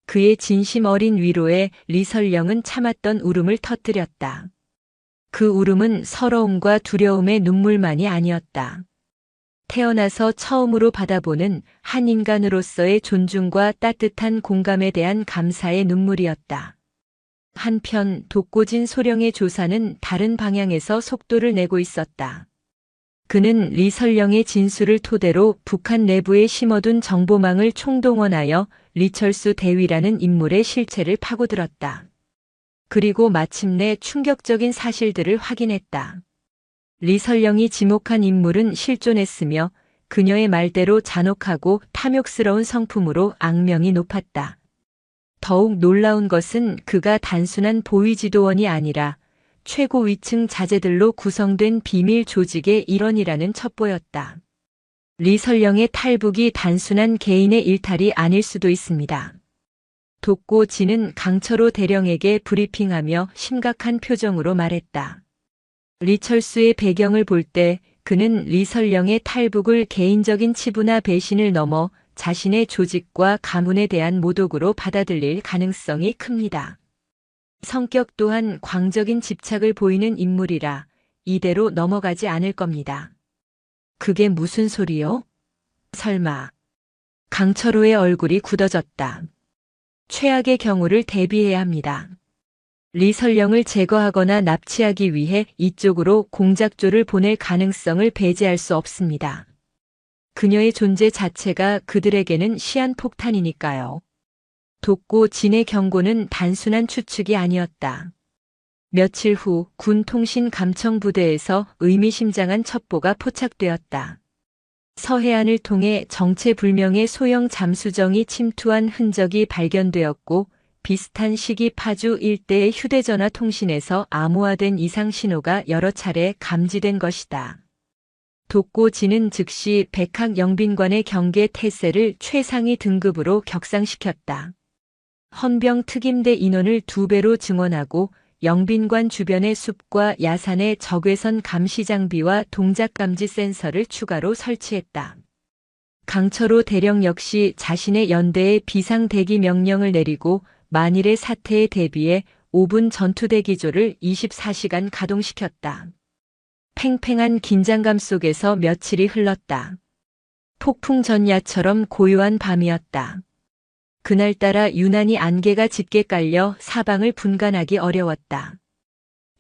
S1: 그의 진심 어린 위로에 리설령은 참았던 울음을 터뜨렸다. 그 울음은 서러움과 두려움의 눈물만이 아니었다. 태어나서 처음으로 받아보는 한 인간으로서의 존중과 따뜻한 공감에 대한 감사의 눈물이었다. 한편 독고진 소령의 조사는 다른 방향에서 속도를 내고 있었다. 그는 리설령의 진술을 토대로 북한 내부에 심어둔 정보망을 총동원하여 리철수 대위라는 인물의 실체를 파고들었다. 그리고 마침내 충격적인 사실들을 확인했다. 리설령이 지목한 인물은 실존했으며 그녀의 말대로 잔혹하고 탐욕스러운 성품으로 악명이 높았다. 더욱 놀라운 것은 그가 단순한 보위지도원이 아니라 최고 위층 자제들로 구성된 비밀 조직의 일원이라는 첩보였다. 리설령의 탈북이 단순한 개인의 일탈이 아닐 수도 있습니다. 독고진은 강철호 대령에게 브리핑하며 심각한 표정으로 말했다. 리철수의 배경을 볼 때 그는 리설령의 탈북을 개인적인 치부나 배신을 넘어 자신의 조직과 가문에 대한 모독으로 받아들일 가능성이 큽니다. 성격 또한 광적인 집착을 보이는 인물이라 이대로 넘어가지 않을 겁니다. 그게 무슨 소리요? 설마. 강철호의 얼굴이 굳어졌다. 최악의 경우를 대비해야 합니다. 리설령을 제거하거나 납치하기 위해 이쪽으로 공작조를 보낼 가능성을 배제할 수 없습니다. 그녀의 존재 자체가 그들에게는 시한폭탄이니까요. 독고진의 경고는 단순한 추측이 아니었다. 며칠 후 군 통신감청부대에서 의미심장한 첩보가 포착되었다. 서해안을 통해 정체불명의 소형 잠수정이 침투한 흔적이 발견되었고 비슷한 시기 파주 일대의 휴대전화 통신에서 암호화된 이상 신호가 여러 차례 감지된 것이다. 독고진은 즉시 백학 영빈관의 경계 태세를 최상위 등급으로 격상시켰다. 헌병 특임대 인원을 2배로 증원하고 영빈관 주변의 숲과 야산에 적외선 감시 장비와 동작 감지 센서를 추가로 설치했다. 강철호 대령 역시 자신의 연대에 비상 대기 명령을 내리고 만일의 사태에 대비해 5분 전투대기조를 24시간 가동시켰다. 팽팽한 긴장감 속에서 며칠이 흘렀다. 폭풍 전야처럼 고요한 밤이었다. 그날따라 유난히 안개가 짙게 깔려 사방을 분간하기 어려웠다.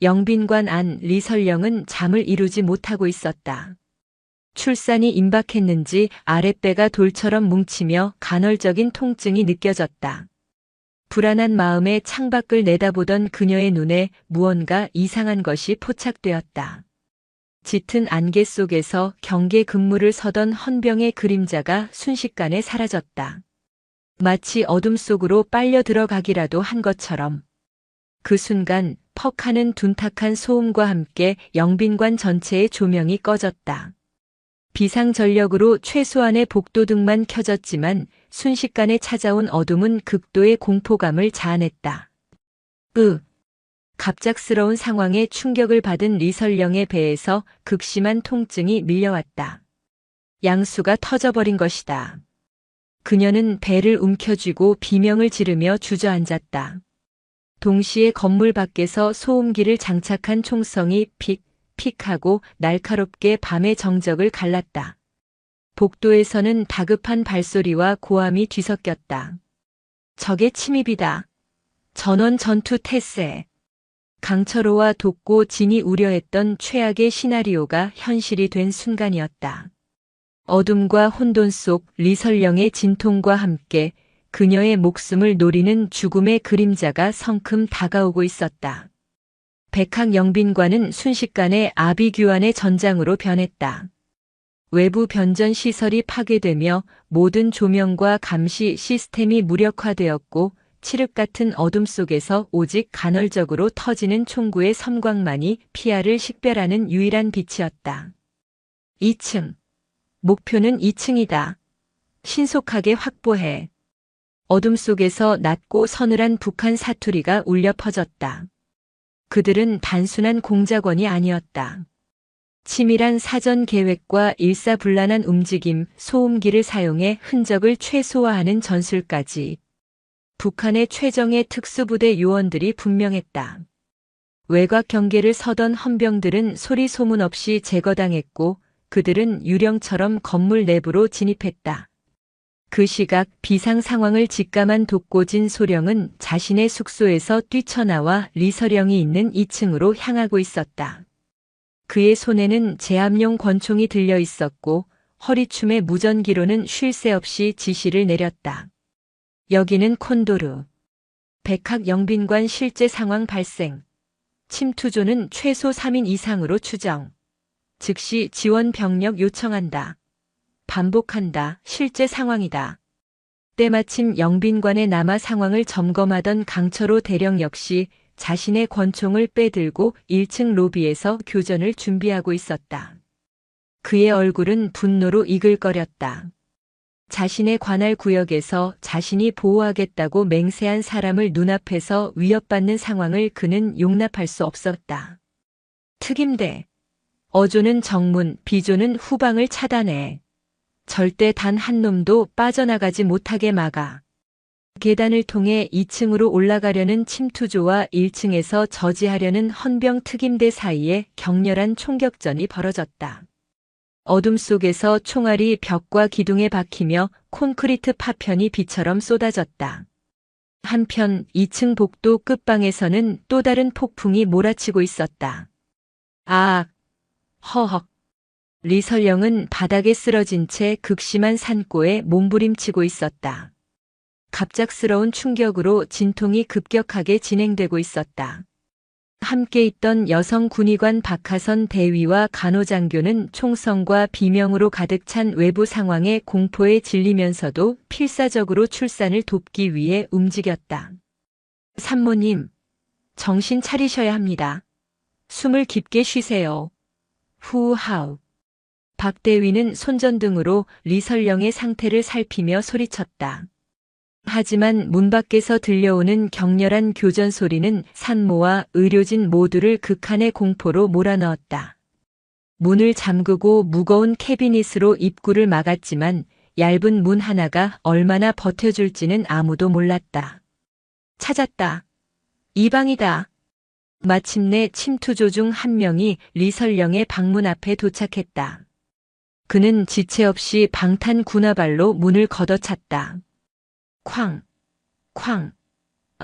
S1: 영빈관 안 리설령은 잠을 이루지 못하고 있었다. 출산이 임박했는지 아랫배가 돌처럼 뭉치며 간헐적인 통증이 느껴졌다. 불안한 마음에 창밖을 내다보던 그녀의 눈에 무언가 이상한 것이 포착되었다. 짙은 안개 속에서 경계 근무를 서던 헌병의 그림자가 순식간에 사라졌다. 마치 어둠 속으로 빨려 들어가기라도 한 것처럼. 그 순간 퍽 하는 둔탁한 소음과 함께 영빈관 전체의 조명이 꺼졌다. 비상전력으로 최소한의 복도등만 켜졌지만 순식간에 찾아온 어둠은 극도의 공포감을 자아냈다. 갑작스러운 상황에 충격을 받은 리설령의 배에서 극심한 통증이 밀려왔다. 양수가 터져버린 것이다. 그녀는 배를 움켜쥐고 비명을 지르며 주저앉았다. 동시에 건물 밖에서 소음기를 장착한 총성이 픽픽하고 날카롭게 밤의 정적을 갈랐다. 복도에서는 다급한 발소리와 고함이 뒤섞였다. 적의 침입이다. 전원 전투 태세. 강철호와 돕고 진이 우려했던 최악의 시나리오가 현실이 된 순간이었다. 어둠과 혼돈 속 리설령의 진통과 함께 그녀의 목숨을 노리는 죽음의 그림자가 성큼 다가오고 있었다. 백학 영빈관은 순식간에 아비규환의 전장으로 변했다. 외부 변전 시설이 파괴되며 모든 조명과 감시 시스템이 무력화되었고 칠흑 같은 어둠 속에서 오직 간헐적으로 터지는 총구의 섬광만이 피아를 식별하는 유일한 빛이었다. 2층. 목표는 2층이다. 신속하게 확보해. 어둠 속에서 낮고 서늘한 북한 사투리가 울려 퍼졌다. 그들은 단순한 공작원이 아니었다. 치밀한 사전 계획과 일사불란한 움직임, 소음기를 사용해 흔적을 최소화하는 전술까지. 북한의 최정예 특수부대 요원들이 분명했다. 외곽 경계를 서던 헌병들은 소리 소문 없이 제거당했고 그들은 유령처럼 건물 내부로 진입했다. 그 시각 비상 상황을 직감한 독고진 소령은 자신의 숙소에서 뛰쳐나와 리설령이 있는 2층으로 향하고 있었다. 그의 손에는 제압용 권총이 들려 있었고 허리춤의 무전기로는 쉴 새 없이 지시를 내렸다. 여기는 콘도르. 백학 영빈관 실제 상황 발생. 침투조는 최소 3인 이상으로 추정. 즉시 지원 병력 요청한다. 반복한다. 실제 상황이다. 때마침 영빈관에 남아 상황을 점검하던 강철호 대령 역시 자신의 권총을 빼들고 1층 로비에서 교전을 준비하고 있었다. 그의 얼굴은 분노로 이글거렸다. 자신의 관할 구역에서 자신이 보호하겠다고 맹세한 사람을 눈앞에서 위협받는 상황을 그는 용납할 수 없었다. 특임대. 어조는 정문, 비조는 후방을 차단해. 절대 단 한 놈도 빠져나가지 못하게 막아. 계단을 통해 2층으로 올라가려는 침투조와 1층에서 저지하려는 헌병 특임대 사이에 격렬한 총격전이 벌어졌다. 어둠 속에서 총알이 벽과 기둥에 박히며 콘크리트 파편이 비처럼 쏟아졌다. 한편 2층 복도 끝방에서는 또 다른 폭풍이 몰아치고 있었다. 아악! 허헉! 리설령은 바닥에 쓰러진 채 극심한 산고에 몸부림치고 있었다. 갑작스러운 충격으로 진통이 급격하게 진행되고 있었다. 함께 있던 여성 군의관 박하선 대위와 간호장교는 총성과 비명으로 가득 찬 외부 상황에 공포에 질리면서도 필사적으로 출산을 돕기 위해 움직였다. 산모님, 정신 차리셔야 합니다. 숨을 깊게 쉬세요. 후하우. 박 대위는 손전등으로 리설령의 상태를 살피며 소리쳤다. 하지만 문 밖에서 들려오는 격렬한 교전 소리는 산모와 의료진 모두를 극한의 공포로 몰아넣었다. 문을 잠그고 무거운 캐비닛으로 입구를 막았지만 얇은 문 하나가 얼마나 버텨줄지는 아무도 몰랐다. 찾았다. 이 방이다. 마침내 침투조 중 한 명이 리설령의 방문 앞에 도착했다. 그는 지체 없이 방탄 군화발로 문을 걷어찼다. 쾅, 쾅.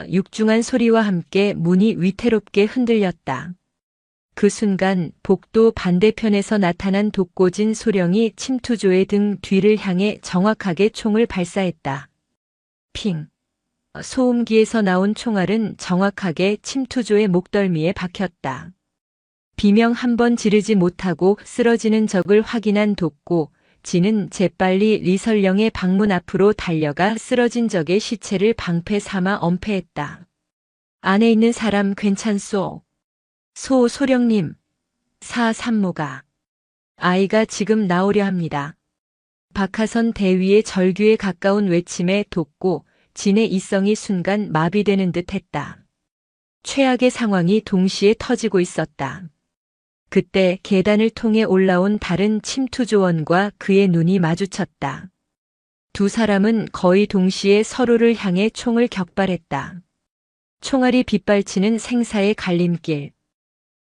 S1: 육중한 소리와 함께 문이 위태롭게 흔들렸다. 그 순간 복도 반대편에서 나타난 독고진 소령이 침투조의 등 뒤를 향해 정확하게 총을 발사했다. 핑. 소음기에서 나온 총알은 정확하게 침투조의 목덜미에 박혔다. 비명 한 번 지르지 못하고 쓰러지는 적을 확인한 독고, 진은 재빨리 리설령의 방문 앞으로 달려가 쓰러진 적의 시체를 방패 삼아 엄폐했다. 안에 있는 사람 괜찮소? 소령님. 산모가. 아이가 지금 나오려 합니다. 박하선 대위의 절규에 가까운 외침에 독고, 진의 이성이 순간 마비되는 듯 했다. 최악의 상황이 동시에 터지고 있었다. 그때 계단을 통해 올라온 다른 침투조원과 그의 눈이 마주쳤다. 두 사람은 거의 동시에 서로를 향해 총을 격발했다. 총알이 빗발치는 생사의 갈림길.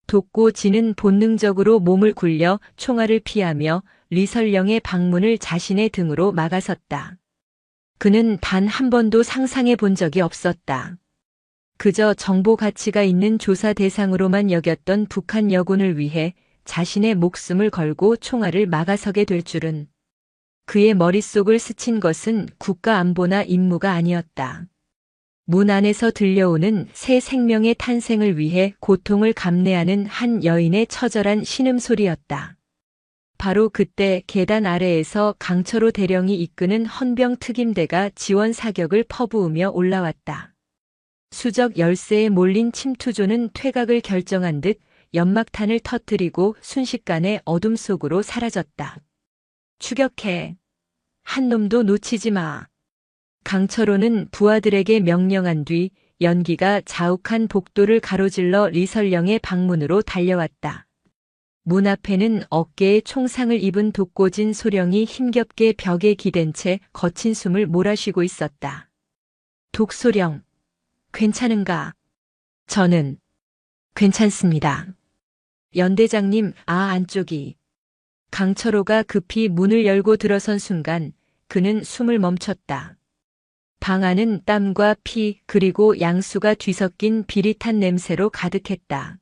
S1: 독고 진은 본능적으로 몸을 굴려 총알을 피하며 리설령의 방문을 자신의 등으로 막아섰다. 그는 단 한 번도 상상해 본 적이 없었다. 그저 정보 가치가 있는 조사 대상으로만 여겼던 북한 여군을 위해 자신의 목숨을 걸고 총알을 막아서게 될 줄은. 그의 머릿속을 스친 것은 국가 안보나 임무가 아니었다. 문 안에서 들려오는 새 생명의 탄생을 위해 고통을 감내하는 한 여인의 처절한 신음소리였다. 바로 그때 계단 아래에서 강철호 대령이 이끄는 헌병 특임대가 지원 사격을 퍼부으며 올라왔다. 수적 열세에 몰린 침투조는 퇴각을 결정한 듯 연막탄을 터뜨리고 순식간에 어둠 속으로 사라졌다. 추격해. 한 놈도 놓치지 마. 강철호는 부하들에게 명령한 뒤 연기가 자욱한 복도를 가로질러 리설령의 방문으로 달려왔다. 문 앞에는 어깨에 총상을 입은 독고진 소령이 힘겹게 벽에 기댄 채 거친 숨을 몰아쉬고 있었다. 독소령, 괜찮은가? 저는 괜찮습니다. 연대장님, 안쪽이. 강철호가 급히 문을 열고 들어선 순간 그는 숨을 멈췄다. 방 안은 땀과 피 그리고 양수가 뒤섞인 비릿한 냄새로 가득했다.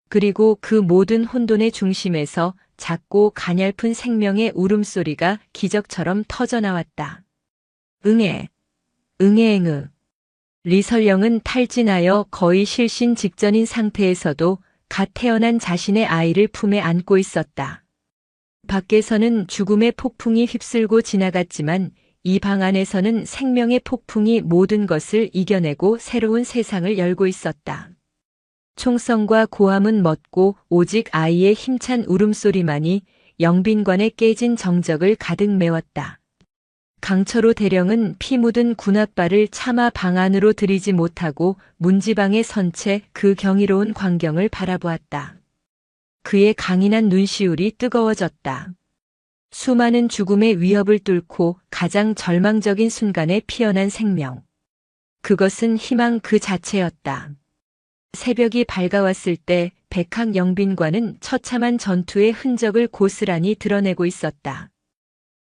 S1: 그리고 그 모든 혼돈의 중심에서 작고 가냘픈 생명의 울음소리가 기적처럼 터져나왔다. 응애, 응애eng으. 리설령은 탈진하여 거의 실신 직전인 상태에서도 갓 태어난 자신의 아이를 품에 안고 있었다. 밖에서는 죽음의 폭풍이 휩쓸고 지나갔지만 이 방 안에서는 생명의 폭풍이 모든 것을 이겨내고 새로운 세상을 열고 있었다. 총성과 고함은 멎고 오직 아이의 힘찬 울음소리만이 영빈관의 깨진 정적을 가득 메웠다. 강철호 대령은 피 묻은 군홧발을 차마 방 안으로 들이지 못하고 문지방에 선 채 그 경이로운 광경을 바라보았다. 그의 강인한 눈시울이 뜨거워졌다. 수많은 죽음의 위협을 뚫고 가장 절망적인 순간에 피어난 생명. 그것은 희망 그 자체였다. 새벽이 밝아왔을 때 백학 영빈관은 처참한 전투의 흔적을 고스란히 드러내고 있었다.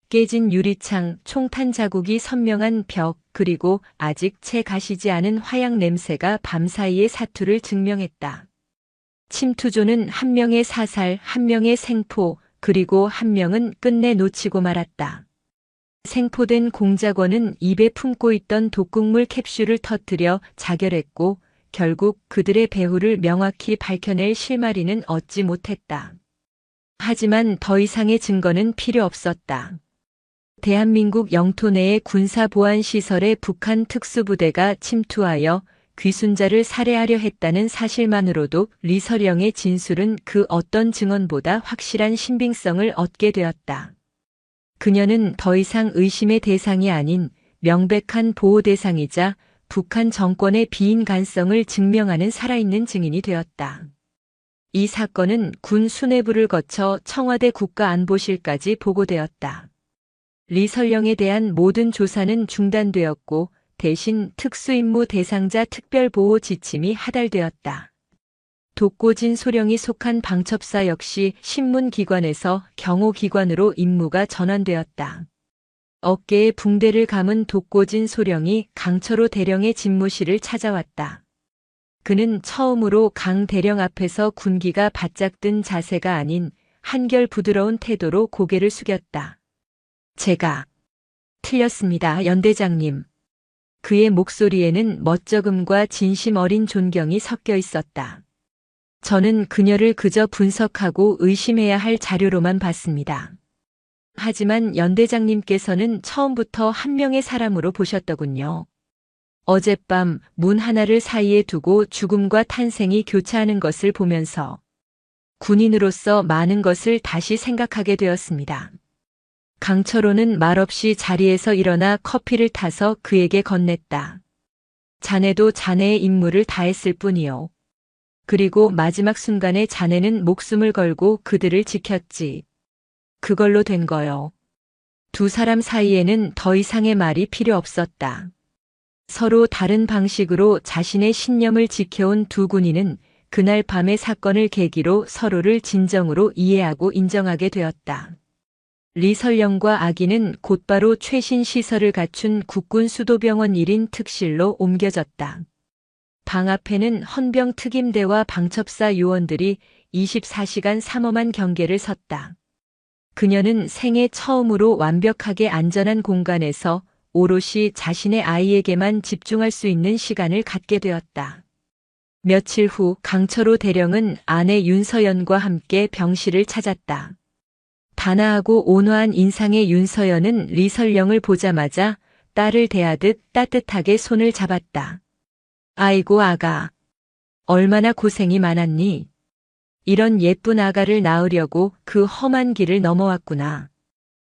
S1: 깨진 유리창, 총탄 자국이 선명한 벽, 그리고 아직 채 가시지 않은 화약 냄새가 밤사이의 사투를 증명했다. 침투조는 한 명의 사살, 한 명의 생포, 그리고 한 명은 끝내 놓치고 말았다. 생포된 공작원은 입에 품고 있던 독극물 캡슐을 터뜨려 자결했고 결국 그들의 배후를 명확히 밝혀낼 실마리는 얻지 못했다. 하지만 더 이상의 증거는 필요 없었다. 대한민국 영토 내의 군사보안시설에 북한 특수부대가 침투하여 귀순자를 살해하려 했다는 사실만으로도 리설령의 진술은 그 어떤 증언보다 확실한 신빙성을 얻게 되었다. 그녀는 더 이상 의심의 대상이 아닌 명백한 보호 대상이자 북한 정권의 비인간성을 증명하는 살아있는 증인이 되었다. 이 사건은 군 수뇌부를 거쳐 청와대 국가안보실까지 보고되었다. 리설령에 대한 모든 조사는 중단되었고 대신 특수임무 대상자 특별보호 지침이 하달되었다. 독고진 소령이 속한 방첩사 역시 신문기관에서 경호기관으로 임무가 전환되었다. 어깨에 붕대를 감은 독고진 소령이 강철호 대령의 집무실을 찾아왔다. 그는 처음으로 강 대령 앞에서 군기가 바짝 든 자세가 아닌 한결 부드러운 태도로 고개를 숙였다. 제가 틀렸습니다, 연대장님. 그의 목소리에는 멋쩍음과 진심 어린 존경이 섞여 있었다. 저는 그녀를 그저 분석하고 의심해야 할 자료로만 봤습니다. 하지만 연대장님께서는 처음부터 한 명의 사람으로 보셨더군요. 어젯밤 문 하나를 사이에 두고 죽음과 탄생이 교차하는 것을 보면서 군인으로서 많은 것을 다시 생각하게 되었습니다. 강철호는 말없이 자리에서 일어나 커피를 타서 그에게 건넸다. 자네도 자네의 임무를 다했을 뿐이요. 그리고 마지막 순간에 자네는 목숨을 걸고 그들을 지켰지. 그걸로 된 거요. 두 사람 사이에는 더 이상의 말이 필요 없었다. 서로 다른 방식으로 자신의 신념을 지켜온 두 군인은 그날 밤의 사건을 계기로 서로를 진정으로 이해하고 인정하게 되었다. 리설령과 아기는 곧바로 최신 시설을 갖춘 국군 수도병원 1인 특실로 옮겨졌다. 방 앞에는 헌병 특임대와 방첩사 요원들이 24시간 삼엄한 경계를 섰다. 그녀는 생애 처음으로 완벽하게 안전한 공간에서 오롯이 자신의 아이에게만 집중할 수 있는 시간을 갖게 되었다. 며칠 후 강철호 대령은 아내 윤서연과 함께 병실을 찾았다. 단아하고 온화한 인상의 윤서연은 리설령을 보자마자 딸을 대하듯 따뜻하게 손을 잡았다. 아이고 아가, 얼마나 고생이 많았니? 이런 예쁜 아가를 낳으려고 그 험한 길을 넘어왔구나.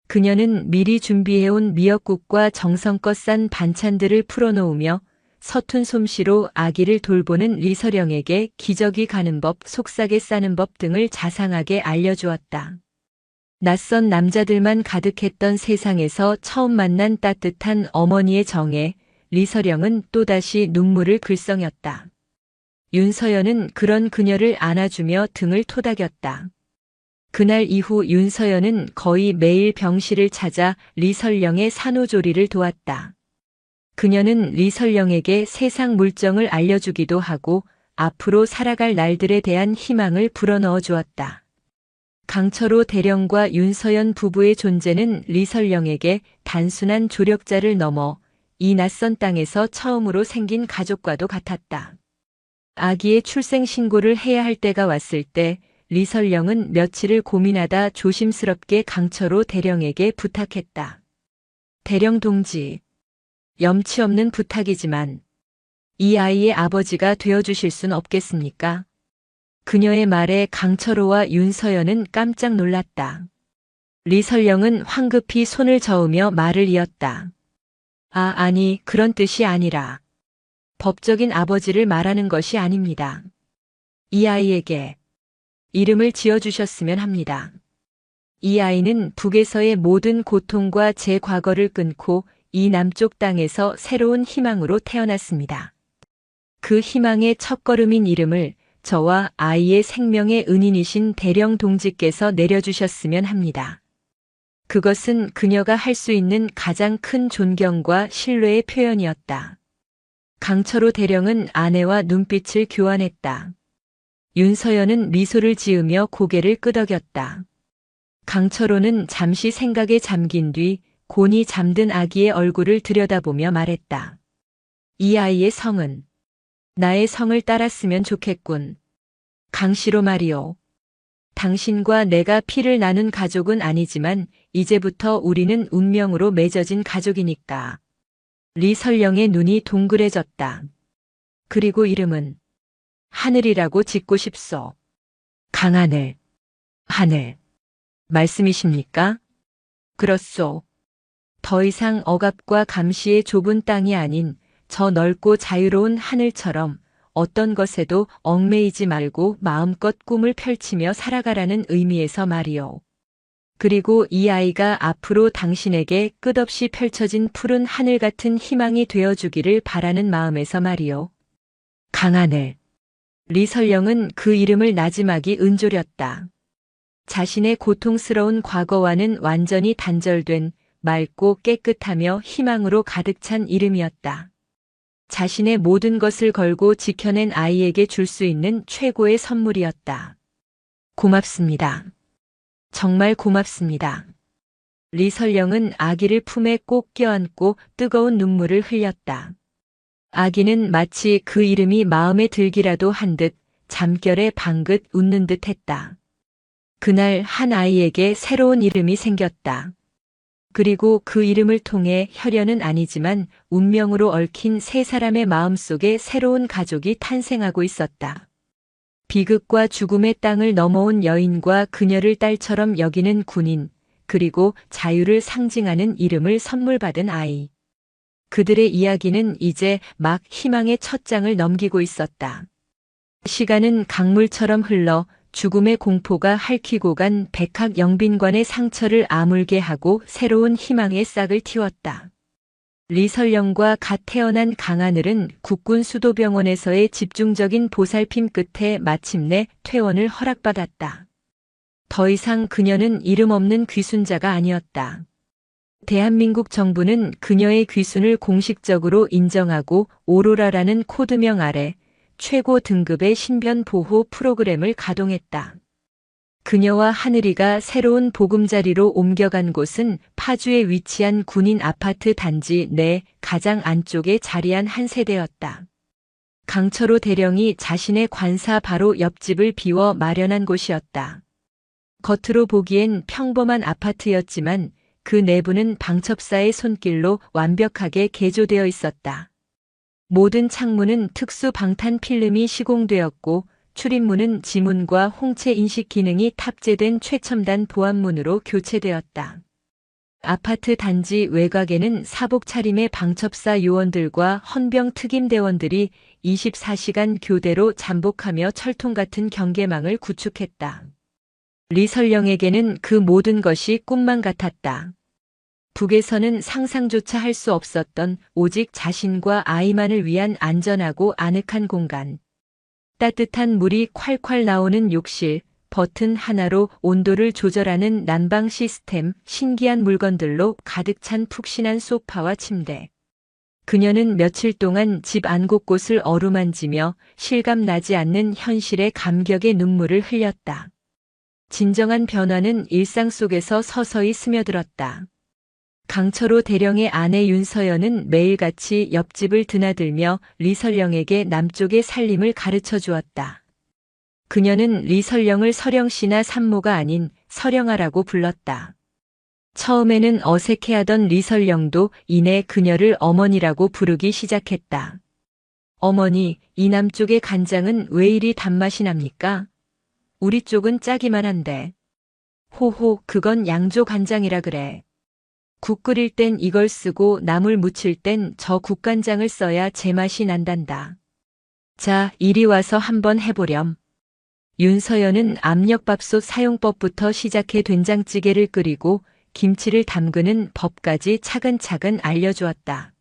S1: 그녀는 미리 준비해온 미역국과 정성껏 싼 반찬들을 풀어놓으며 서툰 솜씨로 아기를 돌보는 리설령에게 기저귀 가는 법, 속삭여 싸는 법 등을 자상하게 알려주었다. 낯선 남자들만 가득했던 세상에서 처음 만난 따뜻한 어머니의 정에 리설령은 또다시 눈물을 글썽였다. 윤서연은 그런 그녀를 안아주며 등을 토닥였다. 그날 이후 윤서연은 거의 매일 병실을 찾아 리설령의 산후조리를 도왔다. 그녀는 리설령에게 세상 물정을 알려주기도 하고 앞으로 살아갈 날들에 대한 희망을 불어넣어 주었다. 강철호 대령과 윤서연 부부의 존재는 리설령에게 단순한 조력자를 넘어 이 낯선 땅에서 처음으로 생긴 가족과도 같았다. 아기의 출생 신고를 해야 할 때가 왔을 때 리설령은 며칠을 고민하다 조심스럽게 강철호 대령에게 부탁했다. 대령 동지, 염치 없는 부탁이지만 이 아이의 아버지가 되어주실 순 없겠습니까? 그녀의 말에 강철호와 윤서연은 깜짝 놀랐다. 리설령은 황급히 손을 저으며 말을 이었다. 아니, 그런 뜻이 아니라 법적인 아버지를 말하는 것이 아닙니다. 이 아이에게 이름을 지어주셨으면 합니다. 이 아이는 북에서의 모든 고통과 제 과거를 끊고 이 남쪽 땅에서 새로운 희망으로 태어났습니다. 그 희망의 첫걸음인 이름을 저와 아이의 생명의 은인이신 대령 동지께서 내려주셨으면 합니다. 그것은 그녀가 할 수 있는 가장 큰 존경과 신뢰의 표현이었다. 강철호 대령은 아내와 눈빛을 교환했다. 윤서연은 미소를 지으며 고개를 끄덕였다. 강철호는 잠시 생각에 잠긴 뒤 곤히 잠든 아기의 얼굴을 들여다보며 말했다. 이 아이의 성은 나의 성을 따랐으면 좋겠군. 강씨로 말이오. 당신과 내가 피를 나눈 가족은 아니지만 이제부터 우리는 운명으로 맺어진 가족이니까. 리설령의 눈이 동그래졌다. 그리고 이름은 하늘이라고 짓고 싶소. 강하늘, 하늘. 말씀이십니까? 그렇소. 더 이상 억압과 감시의 좁은 땅이 아닌 저 넓고 자유로운 하늘처럼 어떤 것에도 얽매이지 말고 마음껏 꿈을 펼치며 살아가라는 의미에서 말이오. 그리고 이 아이가 앞으로 당신에게 끝없이 펼쳐진 푸른 하늘 같은 희망이 되어주기를 바라는 마음에서 말이오. 강하늘. 리설령은 그 이름을 나지막이 은조렸다. 자신의 고통스러운 과거와는 완전히 단절된 맑고 깨끗하며 희망으로 가득 찬 이름이었다. 자신의 모든 것을 걸고 지켜낸 아이에게 줄 수 있는 최고의 선물이었다. 고맙습니다. 정말 고맙습니다. 리설령은 아기를 품에 꼭 껴안고 뜨거운 눈물을 흘렸다. 아기는 마치 그 이름이 마음에 들기라도 한 듯 잠결에 방긋 웃는 듯 했다. 그날 한 아이에게 새로운 이름이 생겼다. 그리고 그 이름을 통해 혈연은 아니지만 운명으로 얽힌 세 사람의 마음속에 새로운 가족이 탄생하고 있었다. 비극과 죽음의 땅을 넘어온 여인과 그녀를 딸처럼 여기는 군인, 그리고 자유를 상징하는 이름을 선물 받은 아이. 그들의 이야기는 이제 막 희망의 첫 장을 넘기고 있었다. 시간은 강물처럼 흘러 죽음의 공포가 핥히고 간 백학 영빈관의 상처를 아물게 하고 새로운 희망의 싹을 틔웠다. 리설령과 갓 태어난 강하늘은 국군 수도병원에서의 집중적인 보살핌 끝에 마침내 퇴원을 허락받았다. 더 이상 그녀는 이름 없는 귀순자가 아니었다. 대한민국 정부는 그녀의 귀순을 공식적으로 인정하고 오로라라는 코드명 아래 최고 등급의 신변 보호 프로그램을 가동했다. 그녀와 하늘이가 새로운 보금자리로 옮겨간 곳은 파주에 위치한 군인 아파트 단지 내 가장 안쪽에 자리한 한 세대였다. 강철호 대령이 자신의 관사 바로 옆집을 비워 마련한 곳이었다. 겉으로 보기엔 평범한 아파트였지만 그 내부는 방첩사의 손길로 완벽하게 개조되어 있었다. 모든 창문은 특수 방탄 필름이 시공되었고 출입문은 지문과 홍채 인식 기능이 탑재된 최첨단 보안문으로 교체되었다. 아파트 단지 외곽에는 사복 차림의 방첩사 요원들과 헌병 특임대원들이 24시간 교대로 잠복하며 철통 같은 경계망을 구축했다. 리설령에게는 그 모든 것이 꿈만 같았다. 북에서는 상상조차 할 수 없었던 오직 자신과 아이만을 위한 안전하고 아늑한 공간. 따뜻한 물이 콸콸 나오는 욕실, 버튼 하나로 온도를 조절하는 난방 시스템, 신기한 물건들로 가득 찬 푹신한 소파와 침대. 그녀는 며칠 동안 집 안 곳곳을 어루만지며 실감나지 않는 현실의 감격의 눈물을 흘렸다. 진정한 변화는 일상 속에서 서서히 스며들었다. 강철호 대령의 아내 윤서연은 매일같이 옆집을 드나들며 리설령에게 남쪽의 살림을 가르쳐 주었다. 그녀는 리설령을 서령씨나 산모가 아닌 서령아라고 불렀다. 처음에는 어색해하던 리설령도 이내 그녀를 어머니라고 부르기 시작했다. 어머니, 이 남쪽의 간장은 왜 이리 단맛이 납니까? 우리 쪽은 짜기만 한데. 호호, 그건 양조 간장이라 그래. 국 끓일 땐 이걸 쓰고 나물 무칠 땐 저 국간장을 써야 제맛이 난단다. 자, 이리 와서 한번 해보렴. 윤서연은 압력밥솥 사용법부터 시작해 된장찌개를 끓이고 김치를 담그는 법까지 차근차근 알려주었다.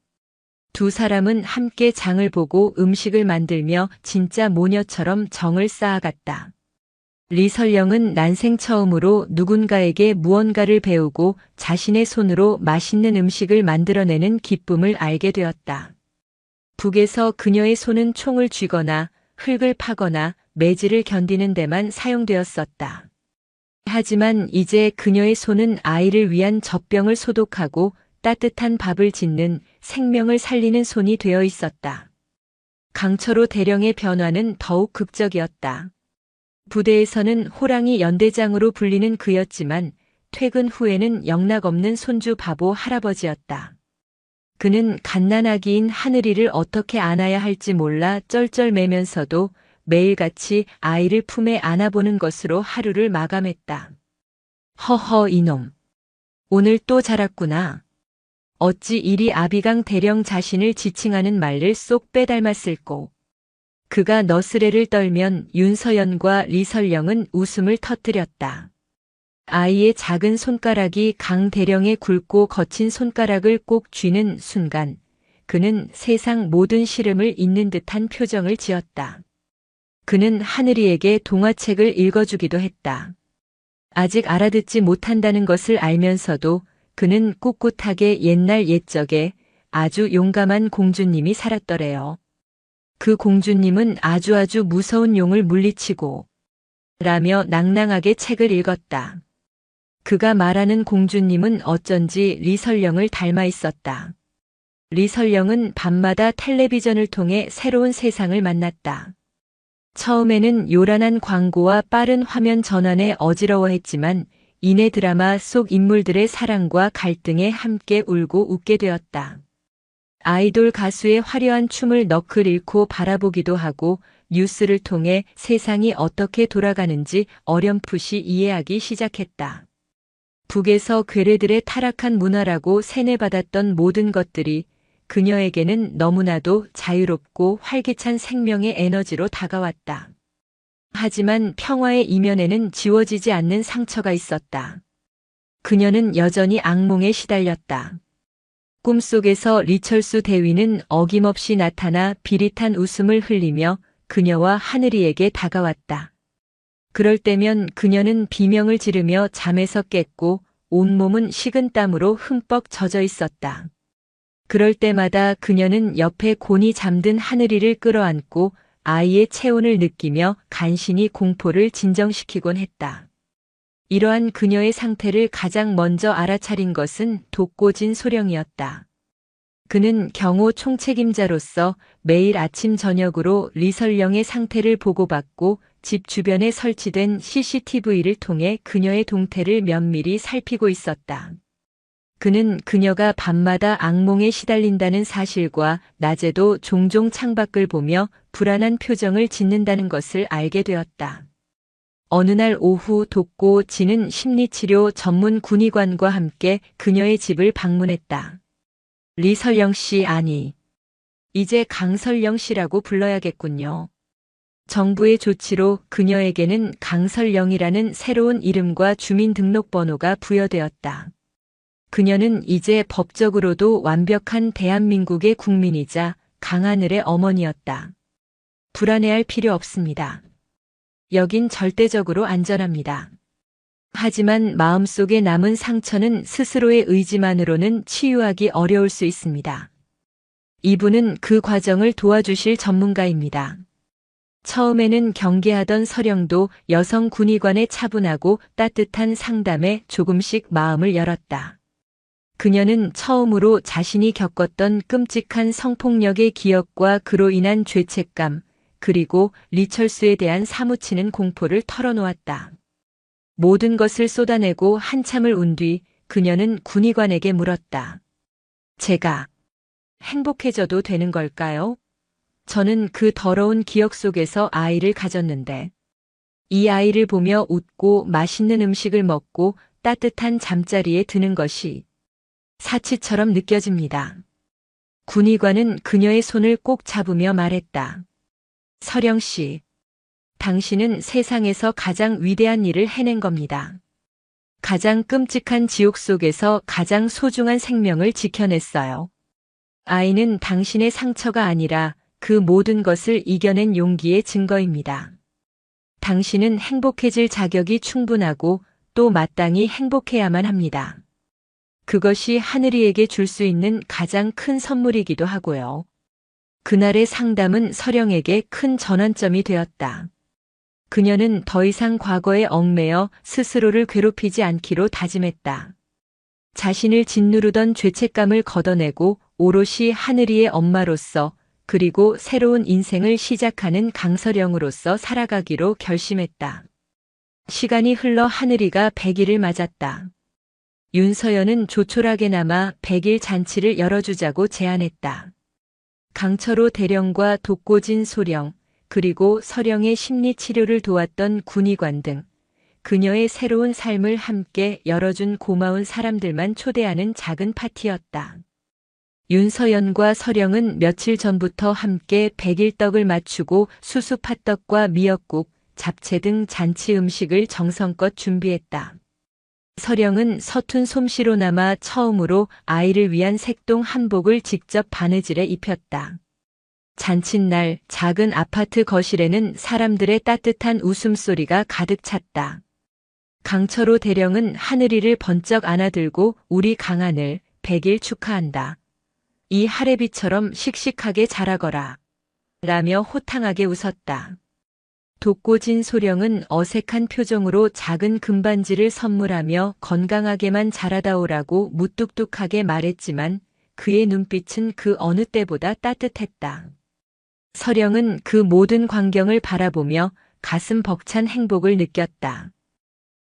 S1: 두 사람은 함께 장을 보고 음식을 만들며 진짜 모녀처럼 정을 쌓아갔다. 리설령은 난생 처음으로 누군가에게 무언가를 배우고 자신의 손으로 맛있는 음식을 만들어내는 기쁨을 알게 되었다. 북에서 그녀의 손은 총을 쥐거나 흙을 파거나 매질을 견디는 데만 사용되었었다. 하지만 이제 그녀의 손은 아이를 위한 젖병을 소독하고 따뜻한 밥을 짓는 생명을 살리는 손이 되어 있었다. 강철호 대령의 변화는 더욱 극적이었다. 부대에서는 호랑이 연대장으로 불리는 그였지만 퇴근 후에는 영락없는 손주 바보 할아버지였다. 그는 갓난아기인 하늘이를 어떻게 안아야 할지 몰라 쩔쩔매면서도 매일같이 아이를 품에 안아보는 것으로 하루를 마감했다. 허허 이놈. 오늘 또 자랐구나. 어찌 이리 아비강 대령 자신을 지칭하는 말을 쏙 빼닮았을꼬. 그가 너스레를 떨면 윤서연과 리설령은 웃음을 터뜨렸다. 아이의 작은 손가락이 강 대령의 굵고 거친 손가락을 꼭 쥐는 순간 그는 세상 모든 시름을 잊는 듯한 표정을 지었다. 그는 하늘이에게 동화책을 읽어주기도 했다. 아직 알아듣지 못한다는 것을 알면서도 그는 꿋꿋하게 옛날 옛적에 아주 용감한 공주님이 살았더래요. 그 공주님은 아주 무서운 용을 물리치고 라며 낭낭하게 책을 읽었다. 그가 말하는 공주님은 어쩐지 리설령을 닮아 있었다. 리설령은 밤마다 텔레비전을 통해 새로운 세상을 만났다. 처음에는 요란한 광고와 빠른 화면 전환에 어지러워했지만 이내 드라마 속 인물들의 사랑과 갈등에 함께 울고 웃게 되었다. 아이돌 가수의 화려한 춤을 너클 잃고 바라보기도 하고 뉴스를 통해 세상이 어떻게 돌아가는지 어렴풋이 이해하기 시작했다. 북에서 괴뢰들의 타락한 문화라고 세뇌받았던 모든 것들이 그녀에게는 너무나도 자유롭고 활기찬 생명의 에너지로 다가왔다. 하지만 평화의 이면에는 지워지지 않는 상처가 있었다. 그녀는 여전히 악몽에 시달렸다. 꿈속에서 리철수 대위는 어김없이 나타나 비릿한 웃음을 흘리며 그녀와 하늘이에게 다가왔다. 그럴 때면 그녀는 비명을 지르며 잠에서 깼고 온몸은 식은 땀으로 흠뻑 젖어 있었다. 그럴 때마다 그녀는 옆에 곤히 잠든 하늘이를 끌어안고 아이의 체온을 느끼며 간신히 공포를 진정시키곤 했다. 이러한 그녀의 상태를 가장 먼저 알아차린 것은 독고진 소령이었다. 그는 경호 총책임자로서 매일 아침 저녁으로 리설령의 상태를 보고받고 집 주변에 설치된 CCTV를 통해 그녀의 동태를 면밀히 살피고 있었다. 그는 그녀가 밤마다 악몽에 시달린다는 사실과 낮에도 종종 창밖을 보며 불안한 표정을 짓는다는 것을 알게 되었다. 어느 날 오후 독고진은 심리치료 전문 군의관과 함께 그녀의 집을 방문했다. 리설령 씨 아니, 이제 강설령 씨라고 불러야겠군요. 정부의 조치로 그녀에게는 강설령이라는 새로운 이름과 주민등록번호가 부여되었다. 그녀는 이제 법적으로도 완벽한 대한민국의 국민이자 강하늘의 어머니였다. 불안해할 필요 없습니다. 여긴 절대적으로 안전합니다. 하지만 마음속에 남은 상처는 스스로의 의지만으로는 치유하기 어려울 수 있습니다. 이분은 그 과정을 도와주실 전문가입니다. 처음에는 경계하던 서령도 여성 군의관의 차분하고 따뜻한 상담에 조금씩 마음을 열었다. 그녀는 처음으로 자신이 겪었던 끔찍한 성폭력의 기억과 그로 인한 죄책감, 그리고 리철수에 대한 사무치는 공포를 털어놓았다. 모든 것을 쏟아내고 한참을 운 뒤 그녀는 군의관에게 물었다. 제가 행복해져도 되는 걸까요? 저는 그 더러운 기억 속에서 아이를 가졌는데 이 아이를 보며 웃고 맛있는 음식을 먹고 따뜻한 잠자리에 드는 것이 사치처럼 느껴집니다. 군의관은 그녀의 손을 꼭 잡으며 말했다. 서령 씨, 당신은 세상에서 가장 위대한 일을 해낸 겁니다. 가장 끔찍한 지옥 속에서 가장 소중한 생명을 지켜냈어요. 아이는 당신의 상처가 아니라 그 모든 것을 이겨낸 용기의 증거입니다. 당신은 행복해질 자격이 충분하고 또 마땅히 행복해야만 합니다. 그것이 하늘이에게 줄 수 있는 가장 큰 선물이기도 하고요. 그날의 상담은 서령에게 큰 전환점이 되었다. 그녀는 더 이상 과거에 얽매여 스스로를 괴롭히지 않기로 다짐했다. 자신을 짓누르던 죄책감을 걷어내고 오롯이 하늘이의 엄마로서 그리고 새로운 인생을 시작하는 강서령으로서 살아가기로 결심했다. 시간이 흘러 하늘이가 100일을 맞았다. 윤서연은 조촐하게나마 100일 잔치를 열어주자고 제안했다. 강철호 대령과 독고진 소령, 그리고 서령의 심리치료를 도왔던 군의관 등 그녀의 새로운 삶을 함께 열어준 고마운 사람들만 초대하는 작은 파티였다. 윤서연과 서령은 며칠 전부터 함께 100일 떡을 맞추고 수수팥떡과 미역국, 잡채 등 잔치 음식을 정성껏 준비했다. 서령은 서툰 솜씨로나마 처음으로 아이를 위한 색동 한복을 직접 바느질에 입혔다. 잔칫날 작은 아파트 거실에는 사람들의 따뜻한 웃음소리가 가득 찼다. 강철호 대령은 하늘이를 번쩍 안아들고 우리 강하늘 100일 축하한다. 이 하레비처럼 씩씩하게 자라거라. 라며 호탕하게 웃었다. 독고진 소령은 어색한 표정으로 작은 금반지를 선물하며 건강하게만 자라다오라고 무뚝뚝하게 말했지만 그의 눈빛은 그 어느 때보다 따뜻했다. 서령은 그 모든 광경을 바라보며 가슴 벅찬 행복을 느꼈다.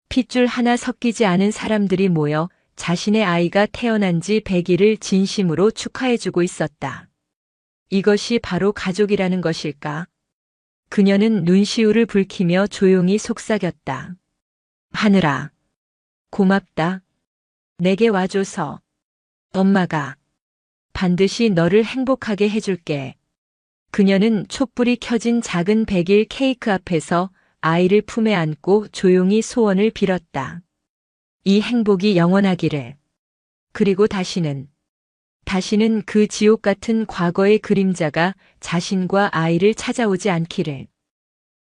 S1: 핏줄 하나 섞이지 않은 사람들이 모여 자신의 아이가 태어난 지 100일을 진심으로 축하해주고 있었다. 이것이 바로 가족이라는 것일까? 그녀는 눈시울을 붉히며 조용히 속삭였다. 하늘아, 고맙다. 내게 와줘서. 엄마가 반드시 너를 행복하게 해줄게. 그녀는 촛불이 켜진 작은 100일 케이크 앞에서 아이를 품에 안고 조용히 소원을 빌었다. 이 행복이 영원하기를. 그리고 다시는 그 지옥 같은 과거의 그림자가 자신과 아이를 찾아오지 않기를.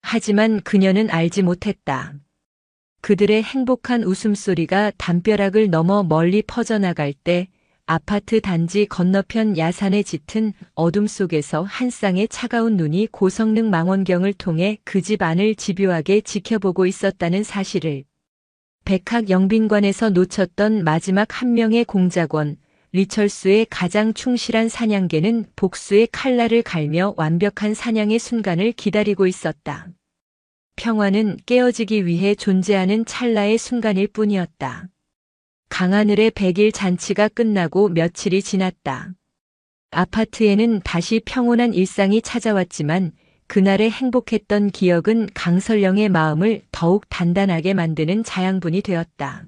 S1: 하지만 그녀는 알지 못했다. 그들의 행복한 웃음소리가 담벼락을 넘어 멀리 퍼져나갈 때 아파트 단지 건너편 야산에 짙은 어둠 속에서 한 쌍의 차가운 눈이 고성능 망원경을 통해 그 집 안을 집요하게 지켜보고 있었다는 사실을. 백학 영빈관에서 놓쳤던 마지막 한 명의 공작원, 리철수의 가장 충실한 사냥개는 복수의 칼날을 갈며 완벽한 사냥의 순간을 기다리고 있었다. 평화는 깨어지기 위해 존재하는 찰나의 순간일 뿐이었다. 강하늘의 100일 잔치가 끝나고 며칠이 지났다. 아파트에는 다시 평온한 일상이 찾아왔지만 그날의 행복했던 기억은 강설령의 마음을 더욱 단단하게 만드는 자양분이 되었다.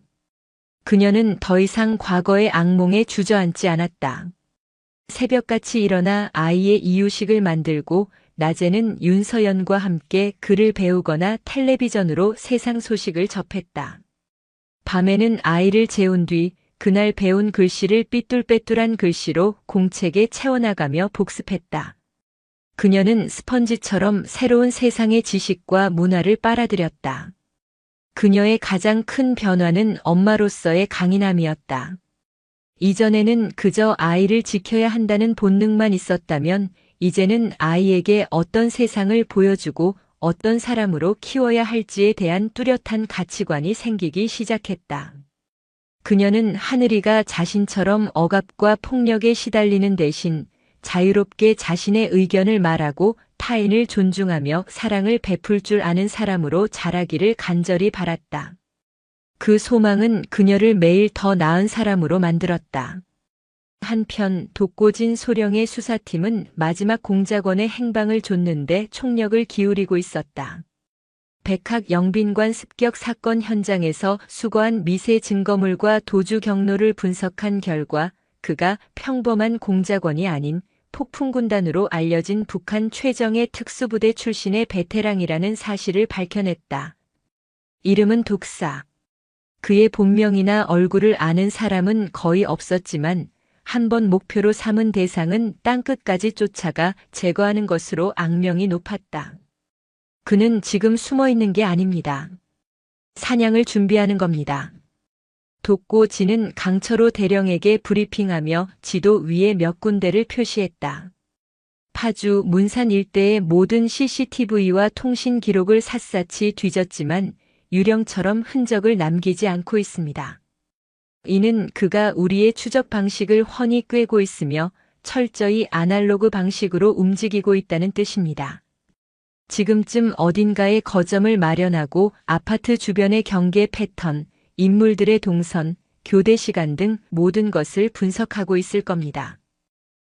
S1: 그녀는 더 이상 과거의 악몽에 주저앉지 않았다. 새벽같이 일어나 아이의 이유식을 만들고 낮에는 윤서연과 함께 글을 배우거나 텔레비전으로 세상 소식을 접했다. 밤에는 아이를 재운 뒤 그날 배운 글씨를 삐뚤빼뚤한 글씨로 공책에 채워나가며 복습했다. 그녀는 스펀지처럼 새로운 세상의 지식과 문화를 빨아들였다. 그녀의 가장 큰 변화는 엄마로서의 강인함이었다. 이전에는 그저 아이를 지켜야 한다는 본능만 있었다면 이제는 아이에게 어떤 세상을 보여주고 어떤 사람으로 키워야 할지에 대한 뚜렷한 가치관이 생기기 시작했다. 그녀는 하늘이가 자신처럼 억압과 폭력에 시달리는 대신 자유롭게 자신의 의견을 말하고 타인을 존중하며 사랑을 베풀 줄 아는 사람으로 자라기를 간절히 바랐다. 그 소망은 그녀를 매일 더 나은 사람으로 만들었다. 한편 독고진 소령의 수사팀은 마지막 공작원의 행방을 좇는데 총력을 기울이고 있었다. 백학 영빈관 습격 사건 현장에서 수거한 미세 증거물과 도주 경로를 분석한 결과 그가 평범한 공작원이 아닌 폭풍군단으로 알려진 북한 최정예 특수부대 출신의 베테랑이라는 사실을 밝혀냈다. 이름은 독사. 그의 본명이나 얼굴을 아는 사람은 거의 없었지만 한 번 목표로 삼은 대상은 땅끝까지 쫓아가 제거하는 것으로 악명이 높았다. 그는 지금 숨어 있는 게 아닙니다. 사냥을 준비하는 겁니다. 독고진은 강철호 대령에게 브리핑하며 지도 위에 몇 군데를 표시했다. 파주, 문산 일대의 모든 CCTV와 통신 기록을 샅샅이 뒤졌지만 유령처럼 흔적을 남기지 않고 있습니다. 이는 그가 우리의 추적 방식을 훤히 꿰고 있으며 철저히 아날로그 방식으로 움직이고 있다는 뜻입니다. 지금쯤 어딘가에 거점을 마련하고 아파트 주변의 경계 패턴, 인물들의 동선, 교대 시간 등 모든 것을 분석하고 있을 겁니다.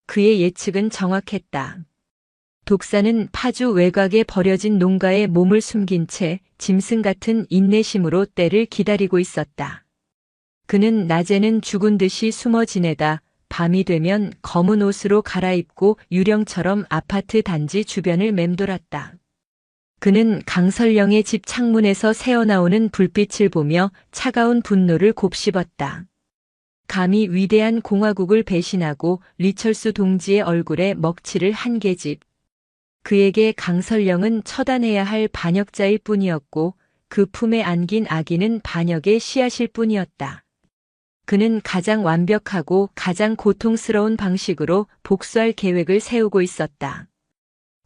S1: 그의 예측은 정확했다. 독사는 파주 외곽에 버려진 농가에 몸을 숨긴 채 짐승 같은 인내심으로 때를 기다리고 있었다. 그는 낮에는 죽은 듯이 숨어 지내다 밤이 되면 검은 옷으로 갈아입고 유령처럼 아파트 단지 주변을 맴돌았다. 그는 강설령의 집 창문에서 새어나오는 불빛을 보며 차가운 분노를 곱씹었다. 감히 위대한 공화국을 배신하고 리철수 동지의 얼굴에 먹칠을 한 계집. 그에게 강설령은 처단해야 할 반역자일 뿐이었고 그 품에 안긴 아기는 반역의 씨앗일 뿐이었다. 그는 가장 완벽하고 가장 고통스러운 방식으로 복수할 계획을 세우고 있었다.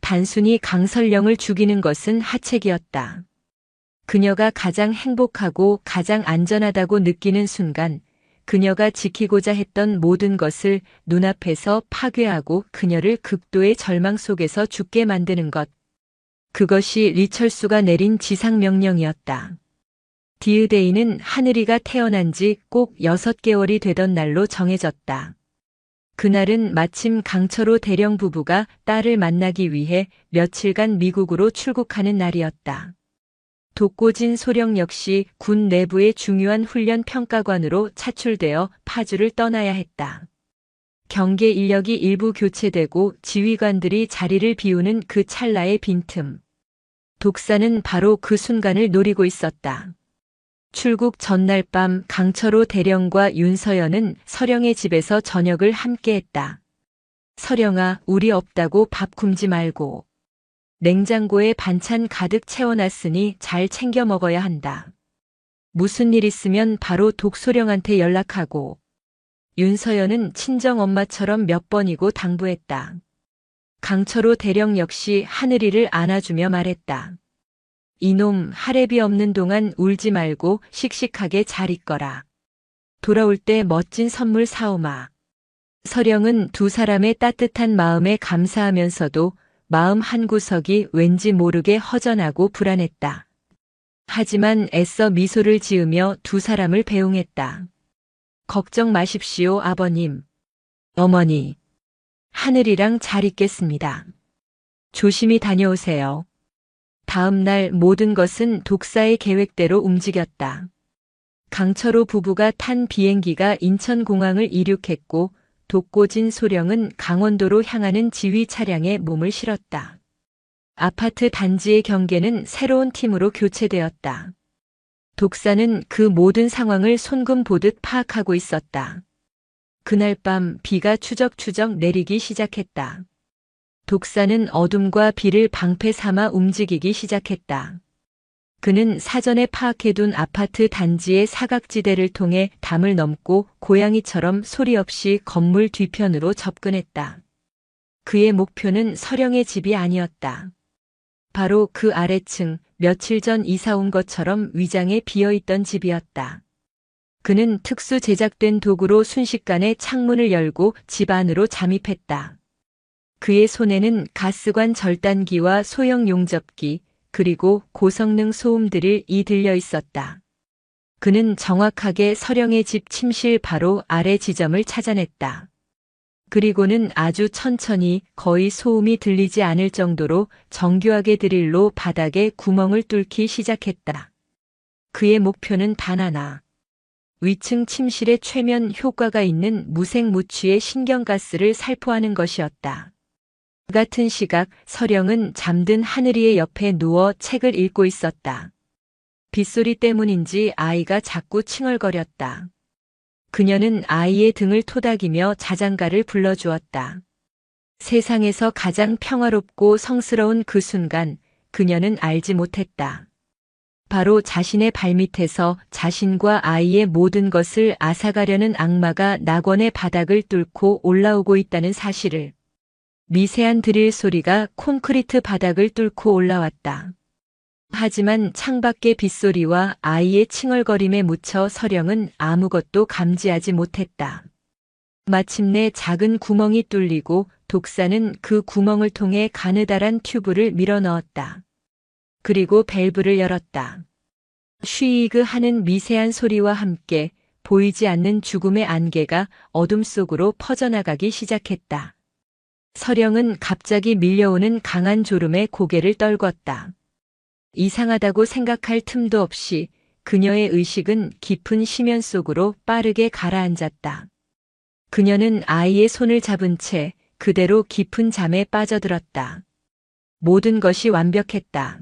S1: 단순히 강설령을 죽이는 것은 하책이었다. 그녀가 가장 행복하고 가장 안전하다고 느끼는 순간 그녀가 지키고자 했던 모든 것을 눈앞에서 파괴하고 그녀를 극도의 절망 속에서 죽게 만드는 것. 그것이 리철수가 내린 지상명령이었다. 디으데이는 하늘이가 태어난 지 꼭 6개월이 되던 날로 정해졌다. 그날은 마침 강철호 대령 부부가 딸을 만나기 위해 며칠간 미국으로 출국하는 날이었다. 독고진 소령 역시 군 내부의 중요한 훈련 평가관으로 차출되어 파주를 떠나야 했다. 경계 인력이 일부 교체되고 지휘관들이 자리를 비우는 그 찰나의 빈틈. 독사는 바로 그 순간을 노리고 있었다. 출국 전날 밤 강철호 대령과 윤서연은 서령의 집에서 저녁을 함께했다. 서령아, 우리 없다고 밥 굶지 말고. 냉장고에 반찬 가득 채워놨으니 잘 챙겨 먹어야 한다. 무슨 일 있으면 바로 독소령한테 연락하고. 윤서연은 친정엄마처럼 몇 번이고 당부했다. 강철호 대령 역시 하늘이를 안아주며 말했다. 이놈, 할애비 없는 동안 울지 말고 씩씩하게 잘 있거라. 돌아올 때 멋진 선물 사오마. 서령은 두 사람의 따뜻한 마음에 감사하면서도 마음 한구석이 왠지 모르게 허전하고 불안했다. 하지만 애써 미소를 지으며 두 사람을 배웅했다. 걱정 마십시오, 아버님. 어머니. 하늘이랑 잘 있겠습니다. 조심히 다녀오세요. 다음 날 모든 것은 독사의 계획대로 움직였다. 강철호 부부가 탄 비행기가 인천공항을 이륙했고 독고진 소령은 강원도로 향하는 지휘 차량에 몸을 실었다. 아파트 단지의 경계는 새로운 팀으로 교체되었다. 독사는 그 모든 상황을 손금 보듯 파악하고 있었다. 그날 밤 비가 추적추적 내리기 시작했다. 독사는 어둠과 비를 방패 삼아 움직이기 시작했다. 그는 사전에 파악해둔 아파트 단지의 사각지대를 통해 담을 넘고 고양이처럼 소리 없이 건물 뒤편으로 접근했다. 그의 목표는 서령의 집이 아니었다. 바로 그 아래층, 며칠 전 이사 온 것처럼 위장해 비어있던 집이었다. 그는 특수 제작된 도구로 순식간에 창문을 열고 집 안으로 잠입했다. 그의 손에는 가스관 절단기와 소형 용접기, 그리고 고성능 소음들이 들려 있었다. 그는 정확하게 서령의 집 침실 바로 아래 지점을 찾아냈다. 그리고는 아주 천천히 거의 소음이 들리지 않을 정도로 정교하게 드릴로 바닥에 구멍을 뚫기 시작했다. 그의 목표는 단 하나. 위층 침실의 최면 효과가 있는 무색무취의 신경가스를 살포하는 것이었다. 같은 시각 서령은 잠든 하늘이의 옆에 누워 책을 읽고 있었다. 빗소리 때문인지 아이가 자꾸 칭얼거렸다. 그녀는 아이의 등을 토닥이며 자장가를 불러주었다. 세상에서 가장 평화롭고 성스러운 그 순간 그녀는 알지 못했다. 바로 자신의 발밑에서 자신과 아이의 모든 것을 앗아가려는 악마가 낙원의 바닥을 뚫고 올라오고 있다는 사실을. 미세한 드릴 소리가 콘크리트 바닥을 뚫고 올라왔다. 하지만 창밖의 빗소리와 아이의 칭얼거림에 묻혀 서령은 아무것도 감지하지 못했다. 마침내 작은 구멍이 뚫리고 독사는 그 구멍을 통해 가느다란 튜브를 밀어넣었다. 그리고 밸브를 열었다. 쉬이그 하는 미세한 소리와 함께 보이지 않는 죽음의 안개가 어둠 속으로 퍼져나가기 시작했다. 서령은 갑자기 밀려오는 강한 졸음에 고개를 떨궜다. 이상하다고 생각할 틈도 없이 그녀의 의식은 깊은 심연 속으로 빠르게 가라앉았다. 그녀는 아이의 손을 잡은 채 그대로 깊은 잠에 빠져들었다. 모든 것이 완벽했다.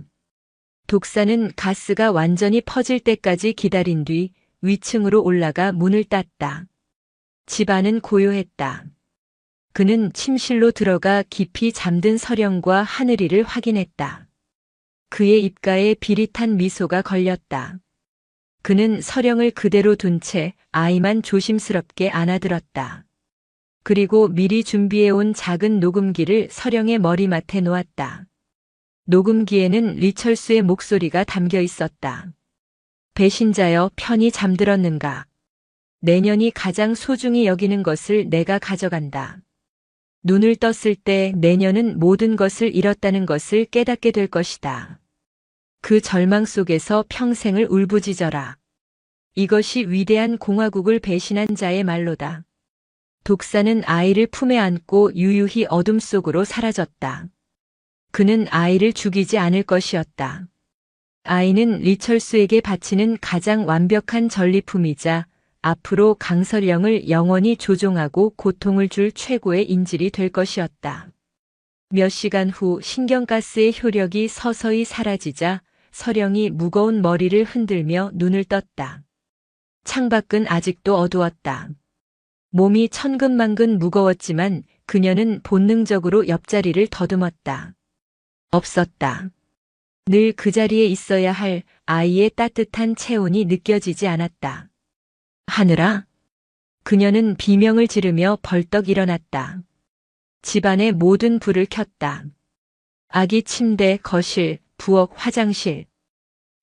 S1: 독사는 가스가 완전히 퍼질 때까지 기다린 뒤 위층으로 올라가 문을 땄다. 집 안은 고요했다. 그는 침실로 들어가 깊이 잠든 서령과 하늘이를 확인했다. 그의 입가에 비릿한 미소가 걸렸다. 그는 서령을 그대로 둔 채 아이만 조심스럽게 안아들었다. 그리고 미리 준비해온 작은 녹음기를 서령의 머리맡에 놓았다. 녹음기에는 리철수의 목소리가 담겨 있었다. 배신자여, 편히 잠들었는가? 내년이 가장 소중히 여기는 것을 내가 가져간다. 눈을 떴을 때 내년은 모든 것을 잃었다는 것을 깨닫게 될 것이다. 그 절망 속에서 평생을 울부짖어라. 이것이 위대한 공화국을 배신한 자의 말로다. 독사는 아이를 품에 안고 유유히 어둠 속으로 사라졌다. 그는 아이를 죽이지 않을 것이었다. 아이는 리철수에게 바치는 가장 완벽한 전리품이자 앞으로 강설령을 영원히 조종하고 고통을 줄 최고의 인질이 될 것이었다. 몇 시간 후 신경가스의 효력이 서서히 사라지자 서령이 무거운 머리를 흔들며 눈을 떴다. 창밖은 아직도 어두웠다. 몸이 천근만근 무거웠지만 그녀는 본능적으로 옆자리를 더듬었다. 없었다. 늘 그 자리에 있어야 할 아이의 따뜻한 체온이 느껴지지 않았다. 하늘아. 그녀는 비명을 지르며 벌떡 일어났다. 집안의 모든 불을 켰다. 아기 침대, 거실, 부엌, 화장실.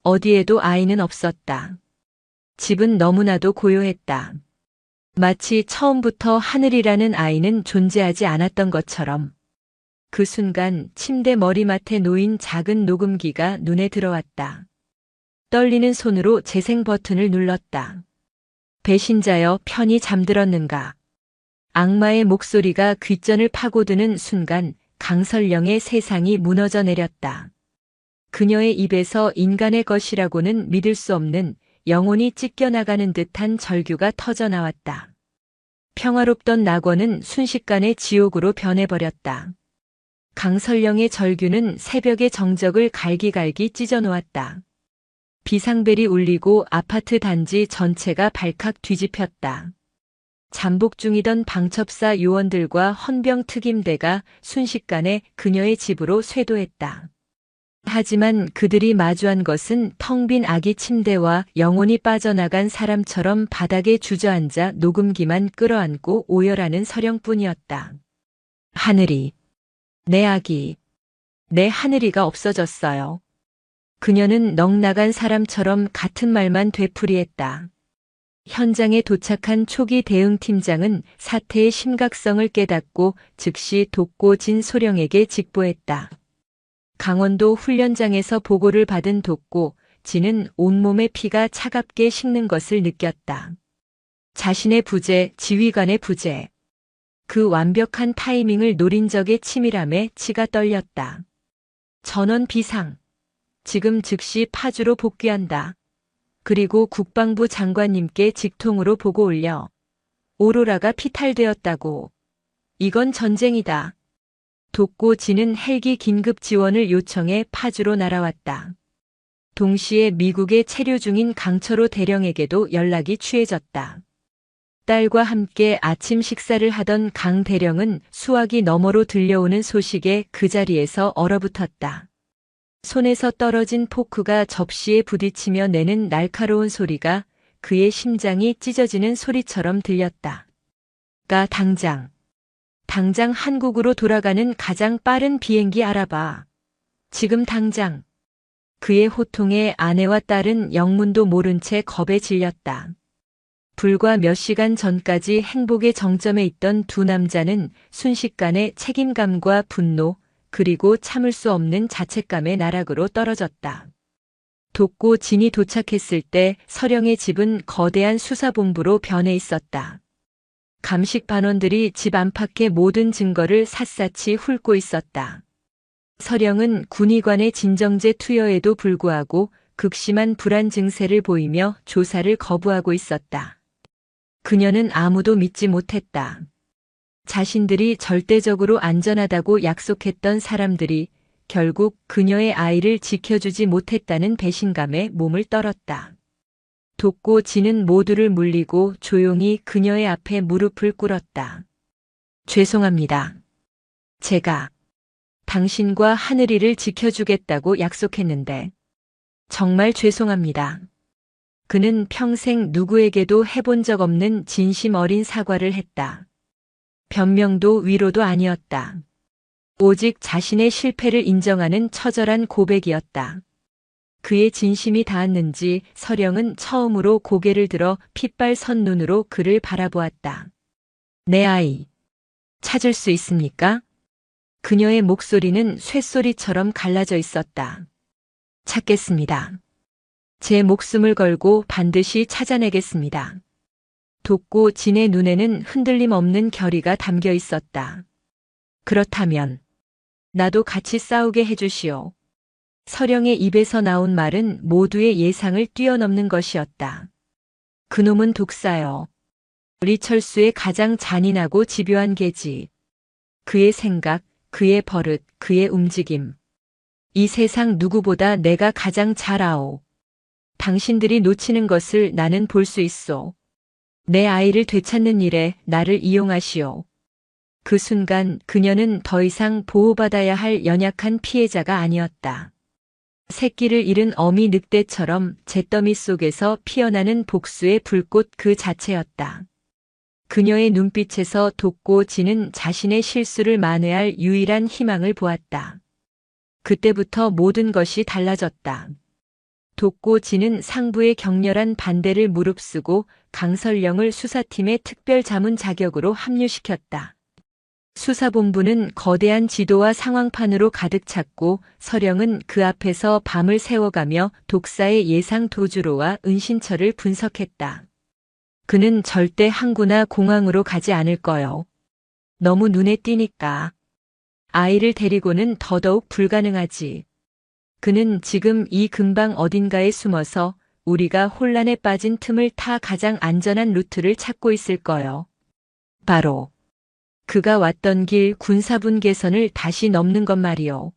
S1: 어디에도 아이는 없었다. 집은 너무나도 고요했다. 마치 처음부터 하늘이라는 아이는 존재하지 않았던 것처럼. 그 순간 침대 머리맡에 놓인 작은 녹음기가 눈에 들어왔다. 떨리는 손으로 재생 버튼을 눌렀다. 배신자여, 편히 잠들었는가? 악마의 목소리가 귓전을 파고드는 순간 강설령의 세상이 무너져 내렸다. 그녀의 입에서 인간의 것이라고는 믿을 수 없는 영혼이 찢겨나가는 듯한 절규가 터져나왔다. 평화롭던 낙원은 순식간에 지옥으로 변해버렸다. 강설령의 절규는 새벽의 정적을 갈기갈기 찢어놓았다. 비상벨이 울리고 아파트 단지 전체가 발칵 뒤집혔다. 잠복 중이던 방첩사 요원들과 헌병 특임대가 순식간에 그녀의 집으로 쇄도했다. 하지만 그들이 마주한 것은 텅 빈 아기 침대와 영혼이 빠져나간 사람처럼 바닥에 주저앉아 녹음기만 끌어안고 오열하는 서령뿐이었다. 하늘이. 내 아기. 내 하늘이가 없어졌어요. 그녀는 넋나간 사람처럼 같은 말만 되풀이했다. 현장에 도착한 초기 대응팀장은 사태의 심각성을 깨닫고 즉시 돕고 진 소령에게 직보했다. 강원도 훈련장에서 보고를 받은 돕고 진은 온몸의 피가 차갑게 식는 것을 느꼈다. 자신의 부재, 지휘관의 부재. 그 완벽한 타이밍을 노린 적의 치밀함에 치가 떨렸다. 전원 비상. 지금 즉시 파주로 복귀한다. 그리고 국방부 장관님께 직통으로 보고 올려. 오로라가 피탈되었다고. 이건 전쟁이다. 돕고 진은 헬기 긴급 지원을 요청해 파주로 날아왔다. 동시에 미국에 체류 중인 강철호 대령에게도 연락이 취해졌다. 딸과 함께 아침 식사를 하던 강 대령은 수화기 너머로 들려오는 소식에 그 자리에서 얼어붙었다. 손에서 떨어진 포크가 접시에 부딪히며 내는 날카로운 소리가 그의 심장이 찢어지는 소리처럼 들렸다. 당장 한국으로 돌아가는 가장 빠른 비행기 알아봐. 지금 당장. 그의 호통에 아내와 딸은 영문도 모른 채 겁에 질렸다. 불과 몇 시간 전까지 행복의 정점에 있던 두 남자는 순식간에 책임감과 분노, 그리고 참을 수 없는 자책감의 나락으로 떨어졌다. 돕고 진이 도착했을 때 서령의 집은 거대한 수사본부로 변해 있었다. 감식 반원들이 집 안팎의 모든 증거를 샅샅이 훑고 있었다. 서령은 군의관의 진정제 투여에도 불구하고 극심한 불안 증세를 보이며 조사를 거부하고 있었다. 그녀는 아무도 믿지 못했다. 자신들이 절대적으로 안전하다고 약속했던 사람들이 결국 그녀의 아이를 지켜주지 못했다는 배신감에 몸을 떨었다. 돕고 진은 모두를 물리고 조용히 그녀의 앞에 무릎을 꿇었다. 죄송합니다. 제가 당신과 하늘이를 지켜주겠다고 약속했는데 정말 죄송합니다. 그는 평생 누구에게도 해본 적 없는 진심 어린 사과를 했다. 변명도 위로도 아니었다. 오직 자신의 실패를 인정하는 처절한 고백이었다. 그의 진심이 닿았는지 서령은 처음으로 고개를 들어 핏발선 눈으로 그를 바라보았다. 내 아이, 찾을 수 있습니까? 그녀의 목소리는 쇳소리처럼 갈라져 있었다. 찾겠습니다. 제 목숨을 걸고 반드시 찾아내겠습니다. 돕고 진의 눈에는 흔들림 없는 결의가 담겨 있었다. 그렇다면 나도 같이 싸우게 해주시오. 서령의 입에서 나온 말은 모두의 예상을 뛰어넘는 것이었다. 그놈은 독사여. 리철수의 가장 잔인하고 집요한 계지. 그의 생각, 그의 버릇, 그의 움직임. 이 세상 누구보다 내가 가장 잘 아오. 당신들이 놓치는 것을 나는 볼 수 있소. 내 아이를 되찾는 일에 나를 이용하시오. 그 순간 그녀는 더 이상 보호받아야 할 연약한 피해자가 아니었다. 새끼를 잃은 어미 늑대처럼 잿더미 속에서 피어나는 복수의 불꽃 그 자체였다. 그녀의 눈빛에서 돋고 지는 자신의 실수를 만회할 유일한 희망을 보았다. 그때부터 모든 것이 달라졌다. 돋고 지는 상부의 격렬한 반대를 무릅쓰고 강설령을 수사팀의 특별 자문 자격으로 합류시켰다. 수사본부는 거대한 지도와 상황판으로 가득 찼고 서령은 그 앞에서 밤을 새워가며 독사의 예상 도주로와 은신처를 분석했다. 그는 절대 항구나 공항으로 가지 않을 거요. 너무 눈에 띄니까. 아이를 데리고는 더더욱 불가능하지. 그는 지금 이 근방 어딘가에 숨어서 우리가 혼란에 빠진 틈을 타 가장 안전한 루트를 찾고 있을 거요. 바로 그가 왔던 길 군사분 개선을 다시 넘는 것 말이요.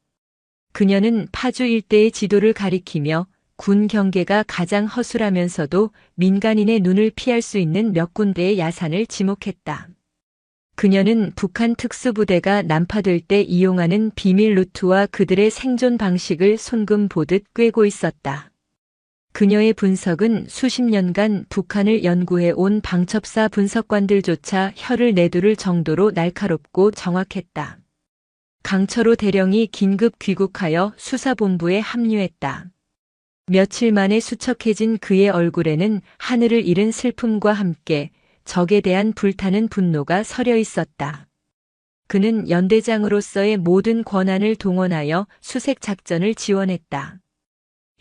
S1: 그녀는 파주 일대의 지도를 가리키며 군 경계가 가장 허술하면서도 민간인의 눈을 피할 수 있는 몇 군데의 야산을 지목했다. 그녀는 북한 특수부대가 난파될 때 이용하는 비밀 루트와 그들의 생존 방식을 손금 보듯 꿰고 있었다. 그녀의 분석은 수십 년간 북한을 연구해 온 방첩사 분석관들조차 혀를 내두를 정도로 날카롭고 정확했다. 강철호 대령이 긴급 귀국하여 수사본부에 합류했다. 며칠 만에 수척해진 그의 얼굴에는 하늘을 잃은 슬픔과 함께 적에 대한 불타는 분노가 서려 있었다. 그는 연대장으로서의 모든 권한을 동원하여 수색 작전을 지원했다.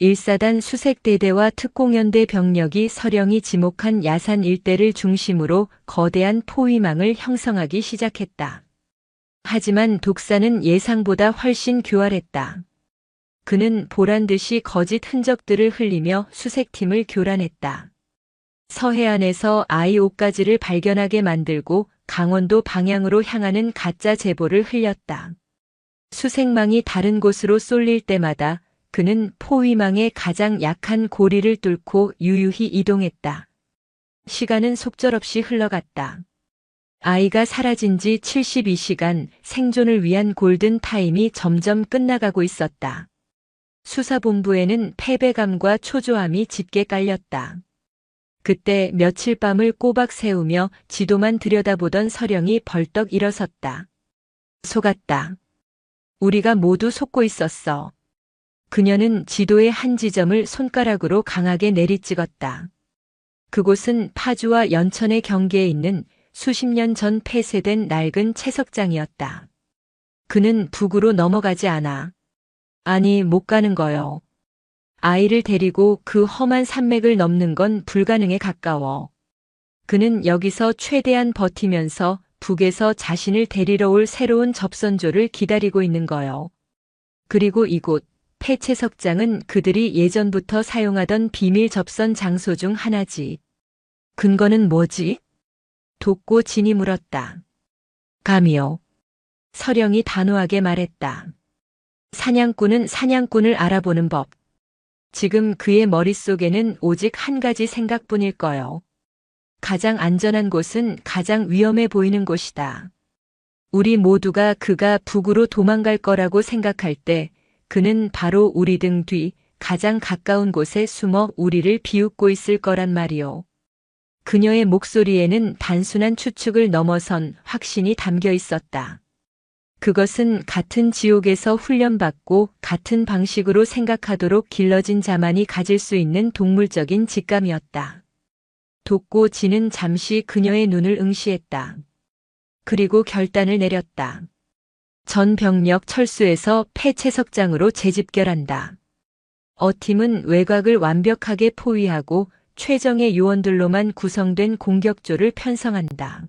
S1: 1사단 수색대대와 특공연대 병력이 서령이 지목한 야산 일대를 중심으로 거대한 포위망을 형성하기 시작했다. 하지만 독사는 예상보다 훨씬 교활했다. 그는 보란듯이 거짓 흔적들을 흘리며 수색팀을 교란했다. 서해안에서 아이 옷가지를 발견하게 만들고 강원도 방향으로 향하는 가짜 제보를 흘렸다. 수색망이 다른 곳으로 쏠릴 때마다 그는 포위망의 가장 약한 고리를 뚫고 유유히 이동했다. 시간은 속절없이 흘러갔다. 아이가 사라진 지 72시간, 생존을 위한 골든 타임이 점점 끝나가고 있었다. 수사본부에는 패배감과 초조함이 짙게 깔렸다. 그때 며칠 밤을 꼬박 새우며 지도만 들여다보던 서령이 벌떡 일어섰다. 속았다. 우리가 모두 속고 있었어. 그녀는 지도의 한 지점을 손가락으로 강하게 내리찍었다. 그곳은 파주와 연천의 경계에 있는 수십 년 전 폐쇄된 낡은 채석장이었다. 그는 북으로 넘어가지 않아. 아니, 못 가는 거요. 아이를 데리고 그 험한 산맥을 넘는 건 불가능에 가까워. 그는 여기서 최대한 버티면서 북에서 자신을 데리러 올 새로운 접선조를 기다리고 있는 거요. 그리고 이곳, 폐채석장은 그들이 예전부터 사용하던 비밀 접선 장소 중 하나지. 근거는 뭐지? 돕고 진이 물었다. 감이요. 서령이 단호하게 말했다. 사냥꾼은 사냥꾼을 알아보는 법. 지금 그의 머릿속에는 오직 한 가지 생각뿐일 거요. 가장 안전한 곳은 가장 위험해 보이는 곳이다. 우리 모두가 그가 북으로 도망갈 거라고 생각할 때 그는 바로 우리 등 뒤 가장 가까운 곳에 숨어 우리를 비웃고 있을 거란 말이오. 그녀의 목소리에는 단순한 추측을 넘어선 확신이 담겨 있었다. 그것은 같은 지옥에서 훈련받고 같은 방식으로 생각하도록 길러진 자만이 가질 수 있는 동물적인 직감이었다. 돋고 지는 잠시 그녀의 눈을 응시했다. 그리고 결단을 내렸다. 전 병력 철수해서 폐채석장으로 재집결한다. 어팀은 외곽을 완벽하게 포위하고 최정예 요원들로만 구성된 공격조를 편성한다.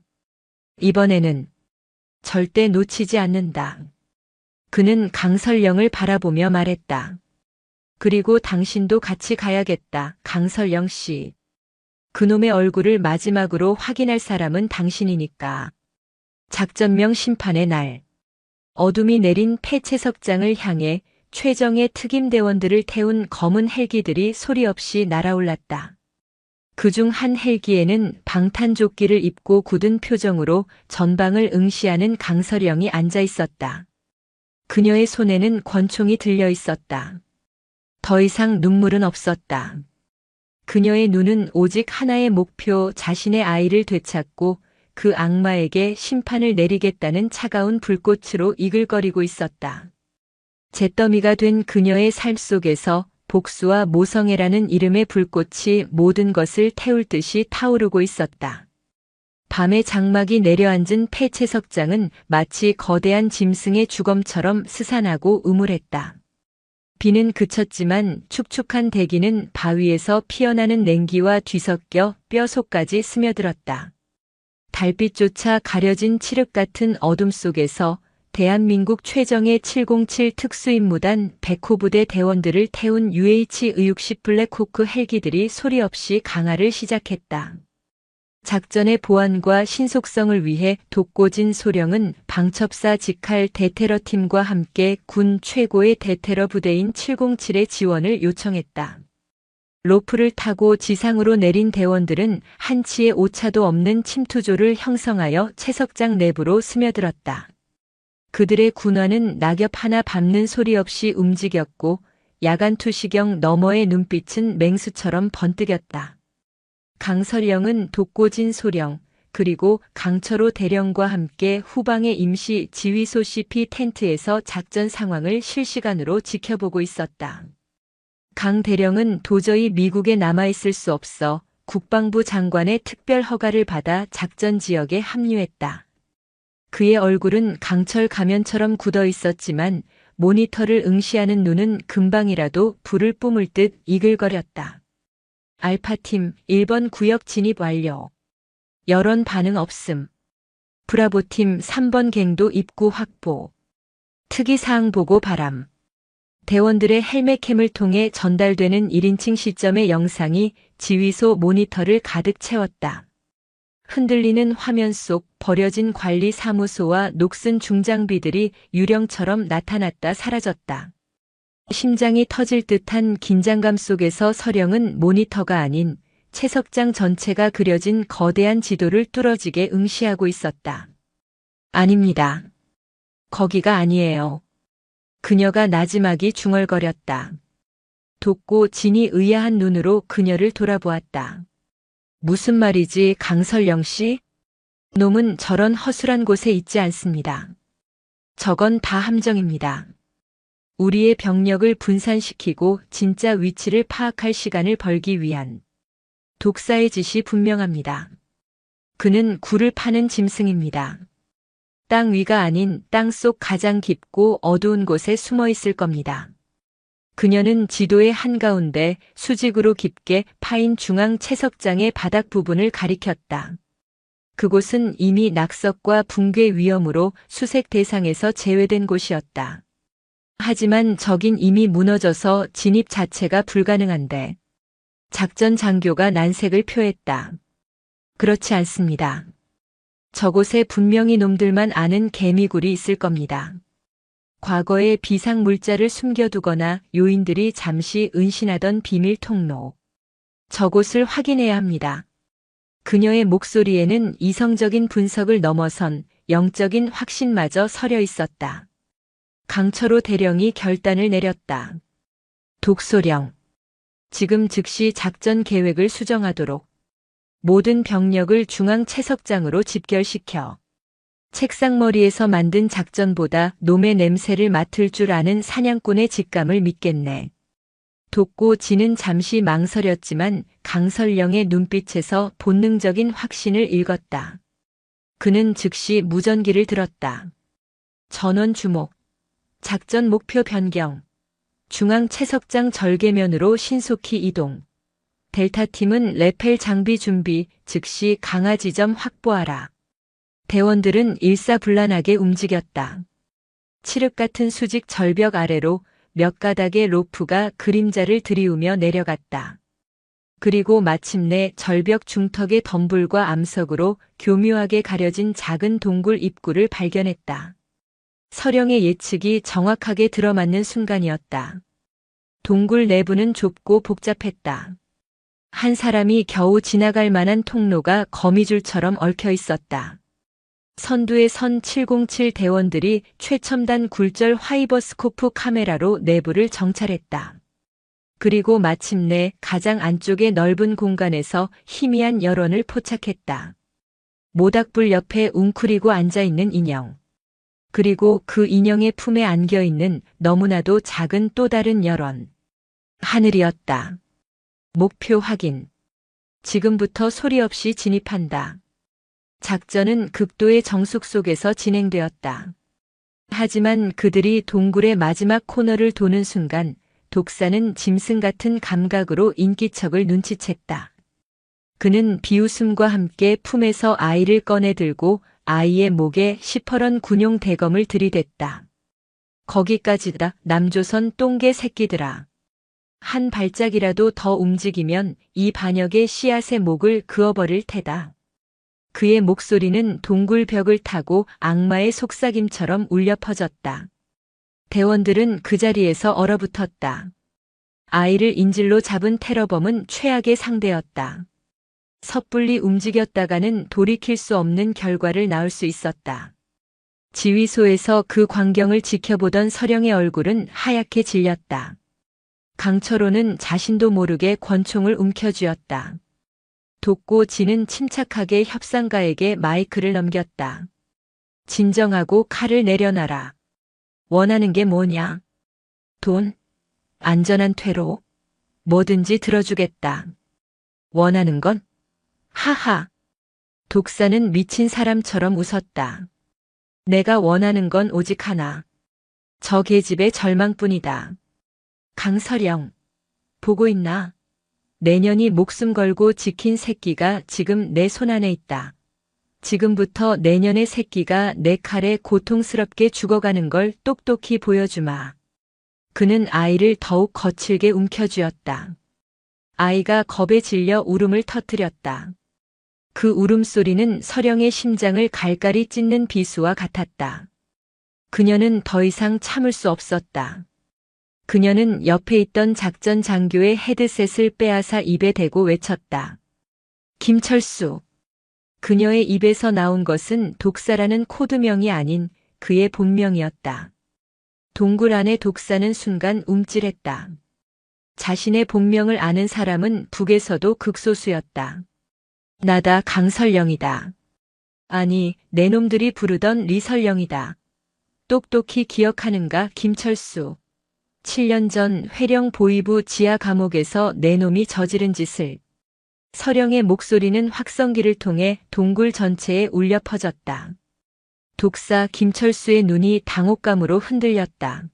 S1: 이번에는 절대 놓치지 않는다. 그는 강설영을 바라보며 말했다. 그리고 당신도 같이 가야겠다, 강설영 씨. 그놈의 얼굴을 마지막으로 확인할 사람은 당신이니까. 작전명 심판의 날. 어둠이 내린 폐채석장을 향해 최정예 특임대원들을 태운 검은 헬기들이 소리 없이 날아올랐다. 그중 한 헬기에는 방탄조끼를 입고 굳은 표정으로 전방을 응시하는 강설영이 앉아 있었다. 그녀의 손에는 권총이 들려 있었다. 더 이상 눈물은 없었다. 그녀의 눈은 오직 하나의 목표, 자신의 아이를 되찾고 그 악마에게 심판을 내리겠다는 차가운 불꽃으로 이글거리고 있었다. 잿더미가 된 그녀의 삶 속에서 복수와 모성애라는 이름의 불꽃이 모든 것을 태울 듯이 타오르고 있었다. 밤의 장막이 내려앉은 폐채석장은 마치 거대한 짐승의 주검처럼 스산하고 음울했다. 비는 그쳤지만 축축한 대기는 바위에서 피어나는 냉기와 뒤섞여 뼈속까지 스며들었다. 달빛조차 가려진 칠흑 같은 어둠 속에서 대한민국 최정예 707 특수임무단 100호 부대 대원들을 태운 UH-60 블랙호크 헬기들이 소리 없이 강화를 시작했다. 작전의 보안과 신속성을 위해 독고진 소령은 방첩사 직할 대테러팀과 함께 군 최고의 대테러 부대인 707의 지원을 요청했다. 로프를 타고 지상으로 내린 대원들은 한치의 오차도 없는 침투조를 형성하여 채석장 내부로 스며들었다. 그들의 군화는 낙엽 하나 밟는 소리 없이 움직였고 야간 투시경 너머의 눈빛은 맹수처럼 번뜩였다. 강설영은 독고진 소령 그리고 강철호 대령과 함께 후방의 임시 지휘소 CP 텐트에서 작전 상황을 실시간으로 지켜보고 있었다. 강 대령은 도저히 미국에 남아있을 수 없어 국방부 장관의 특별 허가를 받아 작전 지역에 합류했다. 그의 얼굴은 강철 가면처럼 굳어 있었지만 모니터를 응시하는 눈은 금방이라도 불을 뿜을 듯 이글거렸다. 알파팀 1번 구역 진입 완료. 여론 반응 없음. 브라보팀 3번 갱도 입구 확보. 특이사항 보고 바람. 대원들의 헬멧캠을 통해 전달되는 1인칭 시점의 영상이 지휘소 모니터를 가득 채웠다. 흔들리는 화면 속 버려진 관리 사무소와 녹슨 중장비들이 유령처럼 나타났다 사라졌다. 심장이 터질 듯한 긴장감 속에서 서령은 모니터가 아닌 채석장 전체가 그려진 거대한 지도를 뚫어지게 응시하고 있었다. 아닙니다. 거기가 아니에요. 그녀가 나지막이 중얼거렸다. 돋고 진이 의아한 눈으로 그녀를 돌아보았다. 무슨 말이지, 강설영 씨? 놈은 저런 허술한 곳에 있지 않습니다. 저건 다 함정입니다. 우리의 병력을 분산시키고 진짜 위치를 파악할 시간을 벌기 위한 독사의 짓이 분명합니다. 그는 굴을 파는 짐승입니다. 땅 위가 아닌 땅 속 가장 깊고 어두운 곳에 숨어 있을 겁니다. 그녀는 지도의 한가운데 수직으로 깊게 파인 중앙 채석장의 바닥 부분을 가리켰다. 그곳은 이미 낙석과 붕괴 위험으로 수색 대상에서 제외된 곳이었다. 하지만 저긴 이미 무너져서 진입 자체가 불가능한데 작전 장교가 난색을 표했다. 그렇지 않습니다. 저곳에 분명히 놈들만 아는 개미굴이 있을 겁니다. 과거의 비상 물자를 숨겨두거나 요인들이 잠시 은신하던 비밀 통로. 저곳을 확인해야 합니다. 그녀의 목소리에는 이성적인 분석을 넘어선 영적인 확신마저 서려 있었다. 강철호 대령이 결단을 내렸다. 독소령. 지금 즉시 작전 계획을 수정하도록. 모든 병력을 중앙 채석장으로 집결시켜. 책상머리에서 만든 작전보다 놈의 냄새를 맡을 줄 아는 사냥꾼의 직감을 믿겠네. 돕고 지는 잠시 망설였지만 강설령의 눈빛에서 본능적인 확신을 읽었다. 그는 즉시 무전기를 들었다. 전원 주목. 작전 목표 변경. 중앙 채석장 절개면으로 신속히 이동. 델타팀은 레펠 장비 준비, 즉시 강화 지점 확보하라. 대원들은 일사불란하게 움직였다. 칠흑 같은 수직 절벽 아래로 몇 가닥의 로프가 그림자를 들이우며 내려갔다. 그리고 마침내 절벽 중턱의 덤불과 암석으로 교묘하게 가려진 작은 동굴 입구를 발견했다. 서령의 예측이 정확하게 들어맞는 순간이었다. 동굴 내부는 좁고 복잡했다. 한 사람이 겨우 지나갈 만한 통로가 거미줄처럼 얽혀 있었다. 선두에 선 707 대원들이 최첨단 굴절 화이버스코프 카메라로 내부를 정찰했다. 그리고 마침내 가장 안쪽의 넓은 공간에서 희미한 열원을 포착했다. 모닥불 옆에 웅크리고 앉아있는 인형. 그리고 그 인형의 품에 안겨있는 너무나도 작은 또 다른 열원. 하늘이었다. 목표 확인. 지금부터 소리 없이 진입한다. 작전은 극도의 정숙 속에서 진행되었다. 하지만 그들이 동굴의 마지막 코너를 도는 순간 독사는 짐승 같은 감각으로 인기척을 눈치챘다. 그는 비웃음과 함께 품에서 아이를 꺼내 들고 아이의 목에 시퍼런 군용 대검을 들이댔다. 거기까지다, 남조선 똥개 새끼들아. 한 발짝이라도 더 움직이면 이 반역의 씨앗의 목을 그어버릴 테다. 그의 목소리는 동굴 벽을 타고 악마의 속삭임처럼 울려 퍼졌다. 대원들은 그 자리에서 얼어붙었다. 아이를 인질로 잡은 테러범은 최악의 상대였다. 섣불리 움직였다가는 돌이킬 수 없는 결과를 낳을 수 있었다. 지휘소에서 그 광경을 지켜보던 서령의 얼굴은 하얗게 질렸다. 강철호는 자신도 모르게 권총을 움켜쥐었다. 돕고 지는 침착하게 협상가에게 마이크를 넘겼다. 진정하고 칼을 내려놔라. 원하는 게 뭐냐? 돈? 안전한 퇴로? 뭐든지 들어주겠다. 원하는 건? 하하. 독사는 미친 사람처럼 웃었다. 내가 원하는 건 오직 하나. 저 계집의 절망뿐이다. 강서령, 보고 있나? 내년이 목숨 걸고 지킨 새끼가 지금 내 손 안에 있다. 지금부터 내년의 새끼가 내 칼에 고통스럽게 죽어가는 걸 똑똑히 보여주마. 그는 아이를 더욱 거칠게 움켜쥐었다. 아이가 겁에 질려 울음을 터뜨렸다. 그 울음소리는 서령의 심장을 갈갈이 찢는 비수와 같았다. 그녀는 더 이상 참을 수 없었다. 그녀는 옆에 있던 작전 장교의 헤드셋을 빼앗아 입에 대고 외쳤다. 김철수. 그녀의 입에서 나온 것은 독사라는 코드명이 아닌 그의 본명이었다. 동굴 안의 독사는 순간 움찔했다. 자신의 본명을 아는 사람은 북에서도 극소수였다. 나다, 강설령이다. 아니, 내 놈들이 부르던 리설령이다. 똑똑히 기억하는가, 김철수. 7년 전 회령 보이부 지하 감옥에서 내 놈이 저지른 짓을. 서령의 목소리는 확성기를 통해 동굴 전체에 울려 퍼졌다. 독사 김철수의 눈이 당혹감으로 흔들렸다.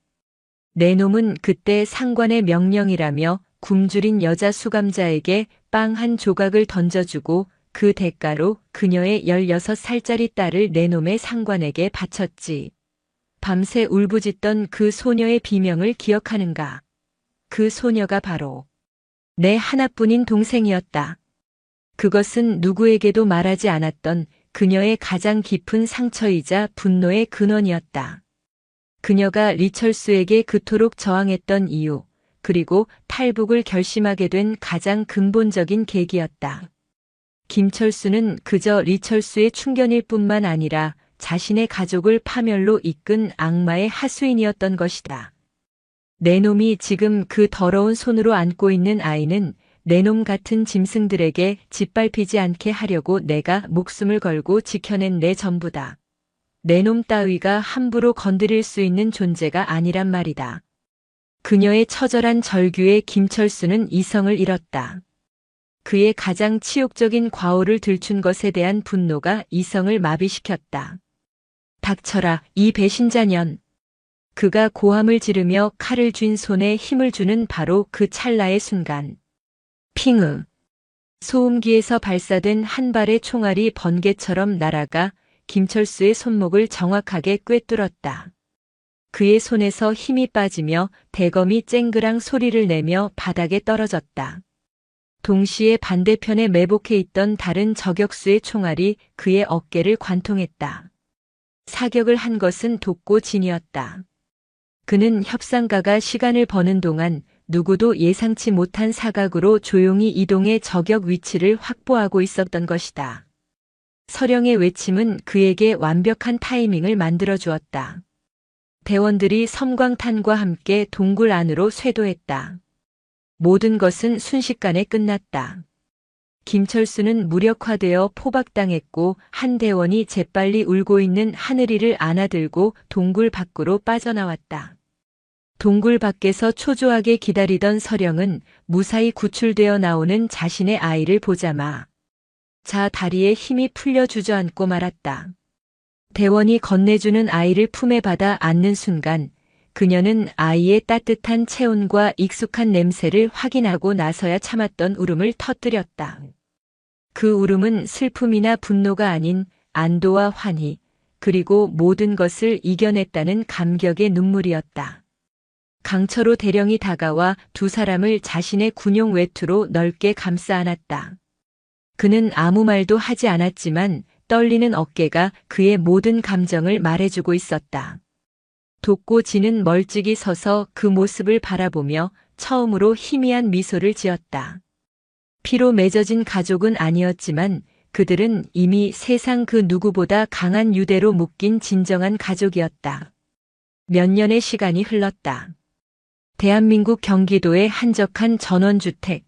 S1: 내 놈은 그때 상관의 명령이라며 굶주린 여자 수감자에게 빵 한 조각을 던져주고 그 대가로 그녀의 16살짜리 딸을 내 놈의 상관에게 바쳤지. 밤새 울부짖던 그 소녀의 비명을 기억하는가? 그 소녀가 바로 내 하나뿐인 동생이었다. 그것은 누구에게도 말하지 않았던 그녀의 가장 깊은 상처이자 분노의 근원이었다. 그녀가 리철수에게 그토록 저항했던 이유, 그리고 탈북을 결심하게 된 가장 근본적인 계기였다. 김철수는 그저 리철수의 충견일 뿐만 아니라 자신의 가족을 파멸로 이끈 악마의 하수인이었던 것이다. 내 놈이 지금 그 더러운 손으로 안고 있는 아이는 내 놈 같은 짐승들에게 짓밟히지 않게 하려고 내가 목숨을 걸고 지켜낸 내 전부다. 내 놈 따위가 함부로 건드릴 수 있는 존재가 아니란 말이다. 그녀의 처절한 절규에 김철수는 이성을 잃었다. 그의 가장 치욕적인 과오를 들춘 것에 대한 분노가 이성을 마비시켰다. 닥쳐라, 이 배신자년. 그가 고함을 지르며 칼을 쥔 손에 힘을 주는 바로 그 찰나의 순간. 핑으. 소음기에서 발사된 한 발의 총알이 번개처럼 날아가 김철수의 손목을 정확하게 꿰뚫었다. 그의 손에서 힘이 빠지며 대검이 쨍그랑 소리를 내며 바닥에 떨어졌다. 동시에 반대편에 매복해 있던 다른 저격수의 총알이 그의 어깨를 관통했다. 사격을 한 것은 독고진이었다. 그는 협상가가 시간을 버는 동안 누구도 예상치 못한 사각으로 조용히 이동해 저격 위치를 확보하고 있었던 것이다. 서령의 외침은 그에게 완벽한 타이밍을 만들어 주었다. 대원들이 섬광탄과 함께 동굴 안으로 쇄도했다. 모든 것은 순식간에 끝났다. 김철수는 무력화되어 포박당했고 한 대원이 재빨리 울고 있는 하늘이를 안아들고 동굴 밖으로 빠져나왔다. 동굴 밖에서 초조하게 기다리던 서령은 무사히 구출되어 나오는 자신의 아이를 보자마자 다리에 힘이 풀려 주저앉고 말았다. 대원이 건네주는 아이를 품에 받아 안는 순간 그녀는 아이의 따뜻한 체온과 익숙한 냄새를 확인하고 나서야 참았던 울음을 터뜨렸다. 그 울음은 슬픔이나 분노가 아닌 안도와 환희, 그리고 모든 것을 이겨냈다는 감격의 눈물이었다. 강철호 대령이 다가와 두 사람을 자신의 군용 외투로 넓게 감싸 안았다. 그는 아무 말도 하지 않았지만 떨리는 어깨가 그의 모든 감정을 말해주고 있었다. 독고진은 멀찍이 서서 그 모습을 바라보며 처음으로 희미한 미소를 지었다. 피로 맺어진 가족은 아니었지만 그들은 이미 세상 그 누구보다 강한 유대로 묶인 진정한 가족이었다. 몇 년의 시간이 흘렀다. 대한민국 경기도의 한적한 전원주택.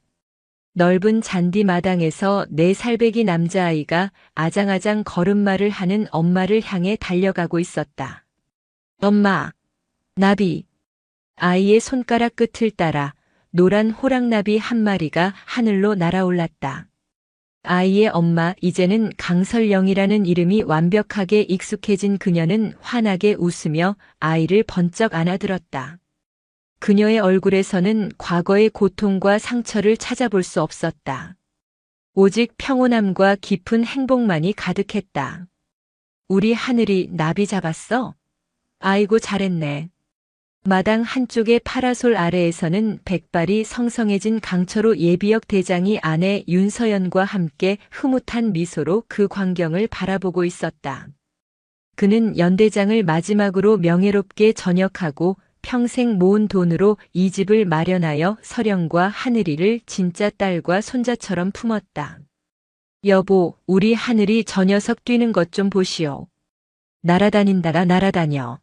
S1: 넓은 잔디 마당에서 4살배기 남자아이가 아장아장 걸음마를 하는 엄마를 향해 달려가고 있었다. 엄마, 나비. 아이의 손가락 끝을 따라 노란 호랑나비 한 마리가 하늘로 날아올랐다. 아이의 엄마, 이제는 강설영이라는 이름이 완벽하게 익숙해진 그녀는 환하게 웃으며 아이를 번쩍 안아들었다. 그녀의 얼굴에서는 과거의 고통과 상처를 찾아볼 수 없었다. 오직 평온함과 깊은 행복만이 가득했다. 우리 하늘이 나비 잡았어? 아이고 잘했네. 마당 한쪽의 파라솔 아래에서는 백발이 성성해진 강철호 예비역 대장이 아내 윤서연과 함께 흐뭇한 미소로 그 광경을 바라보고 있었다. 그는 연대장을 마지막으로 명예롭게 전역하고 평생 모은 돈으로 이 집을 마련하여 서령과 하늘이를 진짜 딸과 손자처럼 품었다. 여보, 우리 하늘이 저 녀석 뛰는 것 좀 보시오. 날아다닌다가 날아다녀.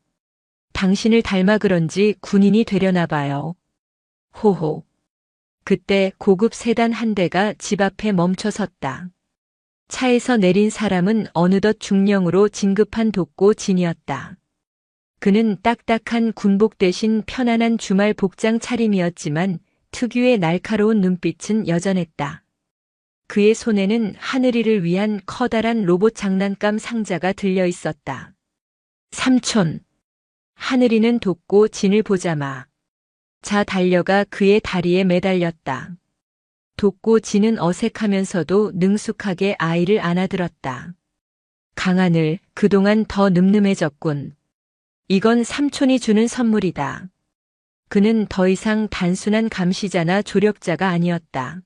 S1: 당신을 닮아 그런지 군인이 되려나 봐요. 호호. 그때 고급 세단 한 대가 집 앞에 멈춰 섰다. 차에서 내린 사람은 어느덧 중령으로 진급한 독고진이었다. 그는 딱딱한 군복 대신 편안한 주말 복장 차림이었지만 특유의 날카로운 눈빛은 여전했다. 그의 손에는 하늘이를 위한 커다란 로봇 장난감 상자가 들려 있었다. 삼촌. 하늘이는 독고진을 보자마자 달려가 그의 다리에 매달렸다. 독고진은 어색하면서도 능숙하게 아이를 안아들었다. 강하늘, 그동안 더 늠름해졌군. 이건 삼촌이 주는 선물이다. 그는 더 이상 단순한 감시자나 조력자가 아니었다.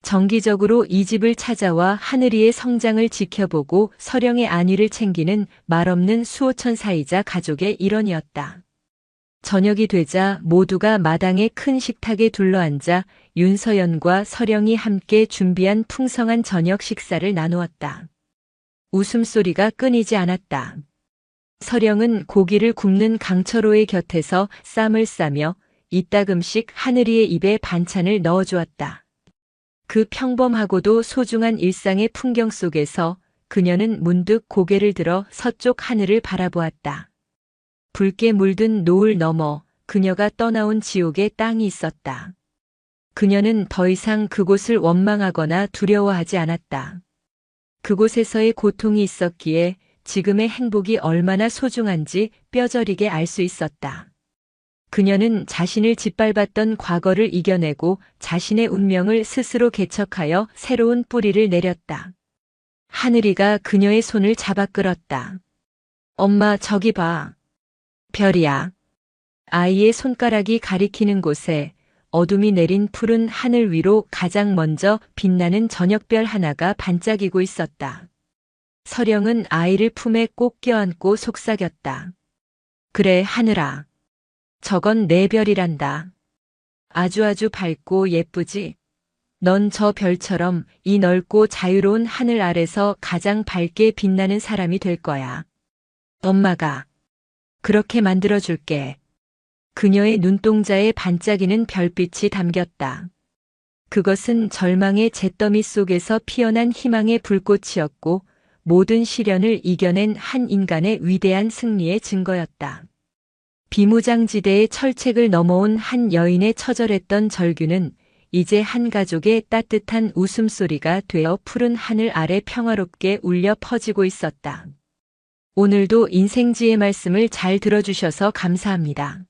S1: 정기적으로 이 집을 찾아와 하늘이의 성장을 지켜보고 서령의 안위를 챙기는 말없는 수호천사이자 가족의 일원이었다. 저녁이 되자 모두가 마당의 큰 식탁에 둘러앉아 윤서연과 서령이 함께 준비한 풍성한 저녁 식사를 나누었다. 웃음소리가 끊이지 않았다. 서령은 고기를 굽는 강철호의 곁에서 쌈을 싸며 이따금씩 하늘이의 입에 반찬을 넣어주었다. 그 평범하고도 소중한 일상의 풍경 속에서 그녀는 문득 고개를 들어 서쪽 하늘을 바라보았다. 붉게 물든 노을 너머 그녀가 떠나온 지옥의 땅이 있었다. 그녀는 더 이상 그곳을 원망하거나 두려워하지 않았다. 그곳에서의 고통이 있었기에 지금의 행복이 얼마나 소중한지 뼈저리게 알 수 있었다. 그녀는 자신을 짓밟았던 과거를 이겨내고 자신의 운명을 스스로 개척하여 새로운 뿌리를 내렸다. 하늘이가 그녀의 손을 잡아 끌었다. 엄마, 저기 봐. 별이야. 아이의 손가락이 가리키는 곳에 어둠이 내린 푸른 하늘 위로 가장 먼저 빛나는 저녁별 하나가 반짝이고 있었다. 서령은 아이를 품에 꼭 껴안고 속삭였다. 그래, 하늘아. 저건 내 별이란다. 아주 밝고 예쁘지? 넌 저 별처럼 이 넓고 자유로운 하늘 아래서 가장 밝게 빛나는 사람이 될 거야. 엄마가 그렇게 만들어줄게. 그녀의 눈동자에 반짝이는 별빛이 담겼다. 그것은 절망의 잿더미 속에서 피어난 희망의 불꽃이었고 모든 시련을 이겨낸 한 인간의 위대한 승리의 증거였다. 비무장지대의 철책을 넘어온 한 여인의 처절했던 절규는 이제 한 가족의 따뜻한 웃음소리가 되어 푸른 하늘 아래 평화롭게 울려 퍼지고 있었다. 오늘도 인생지의 말씀을 잘 들어주셔서 감사합니다.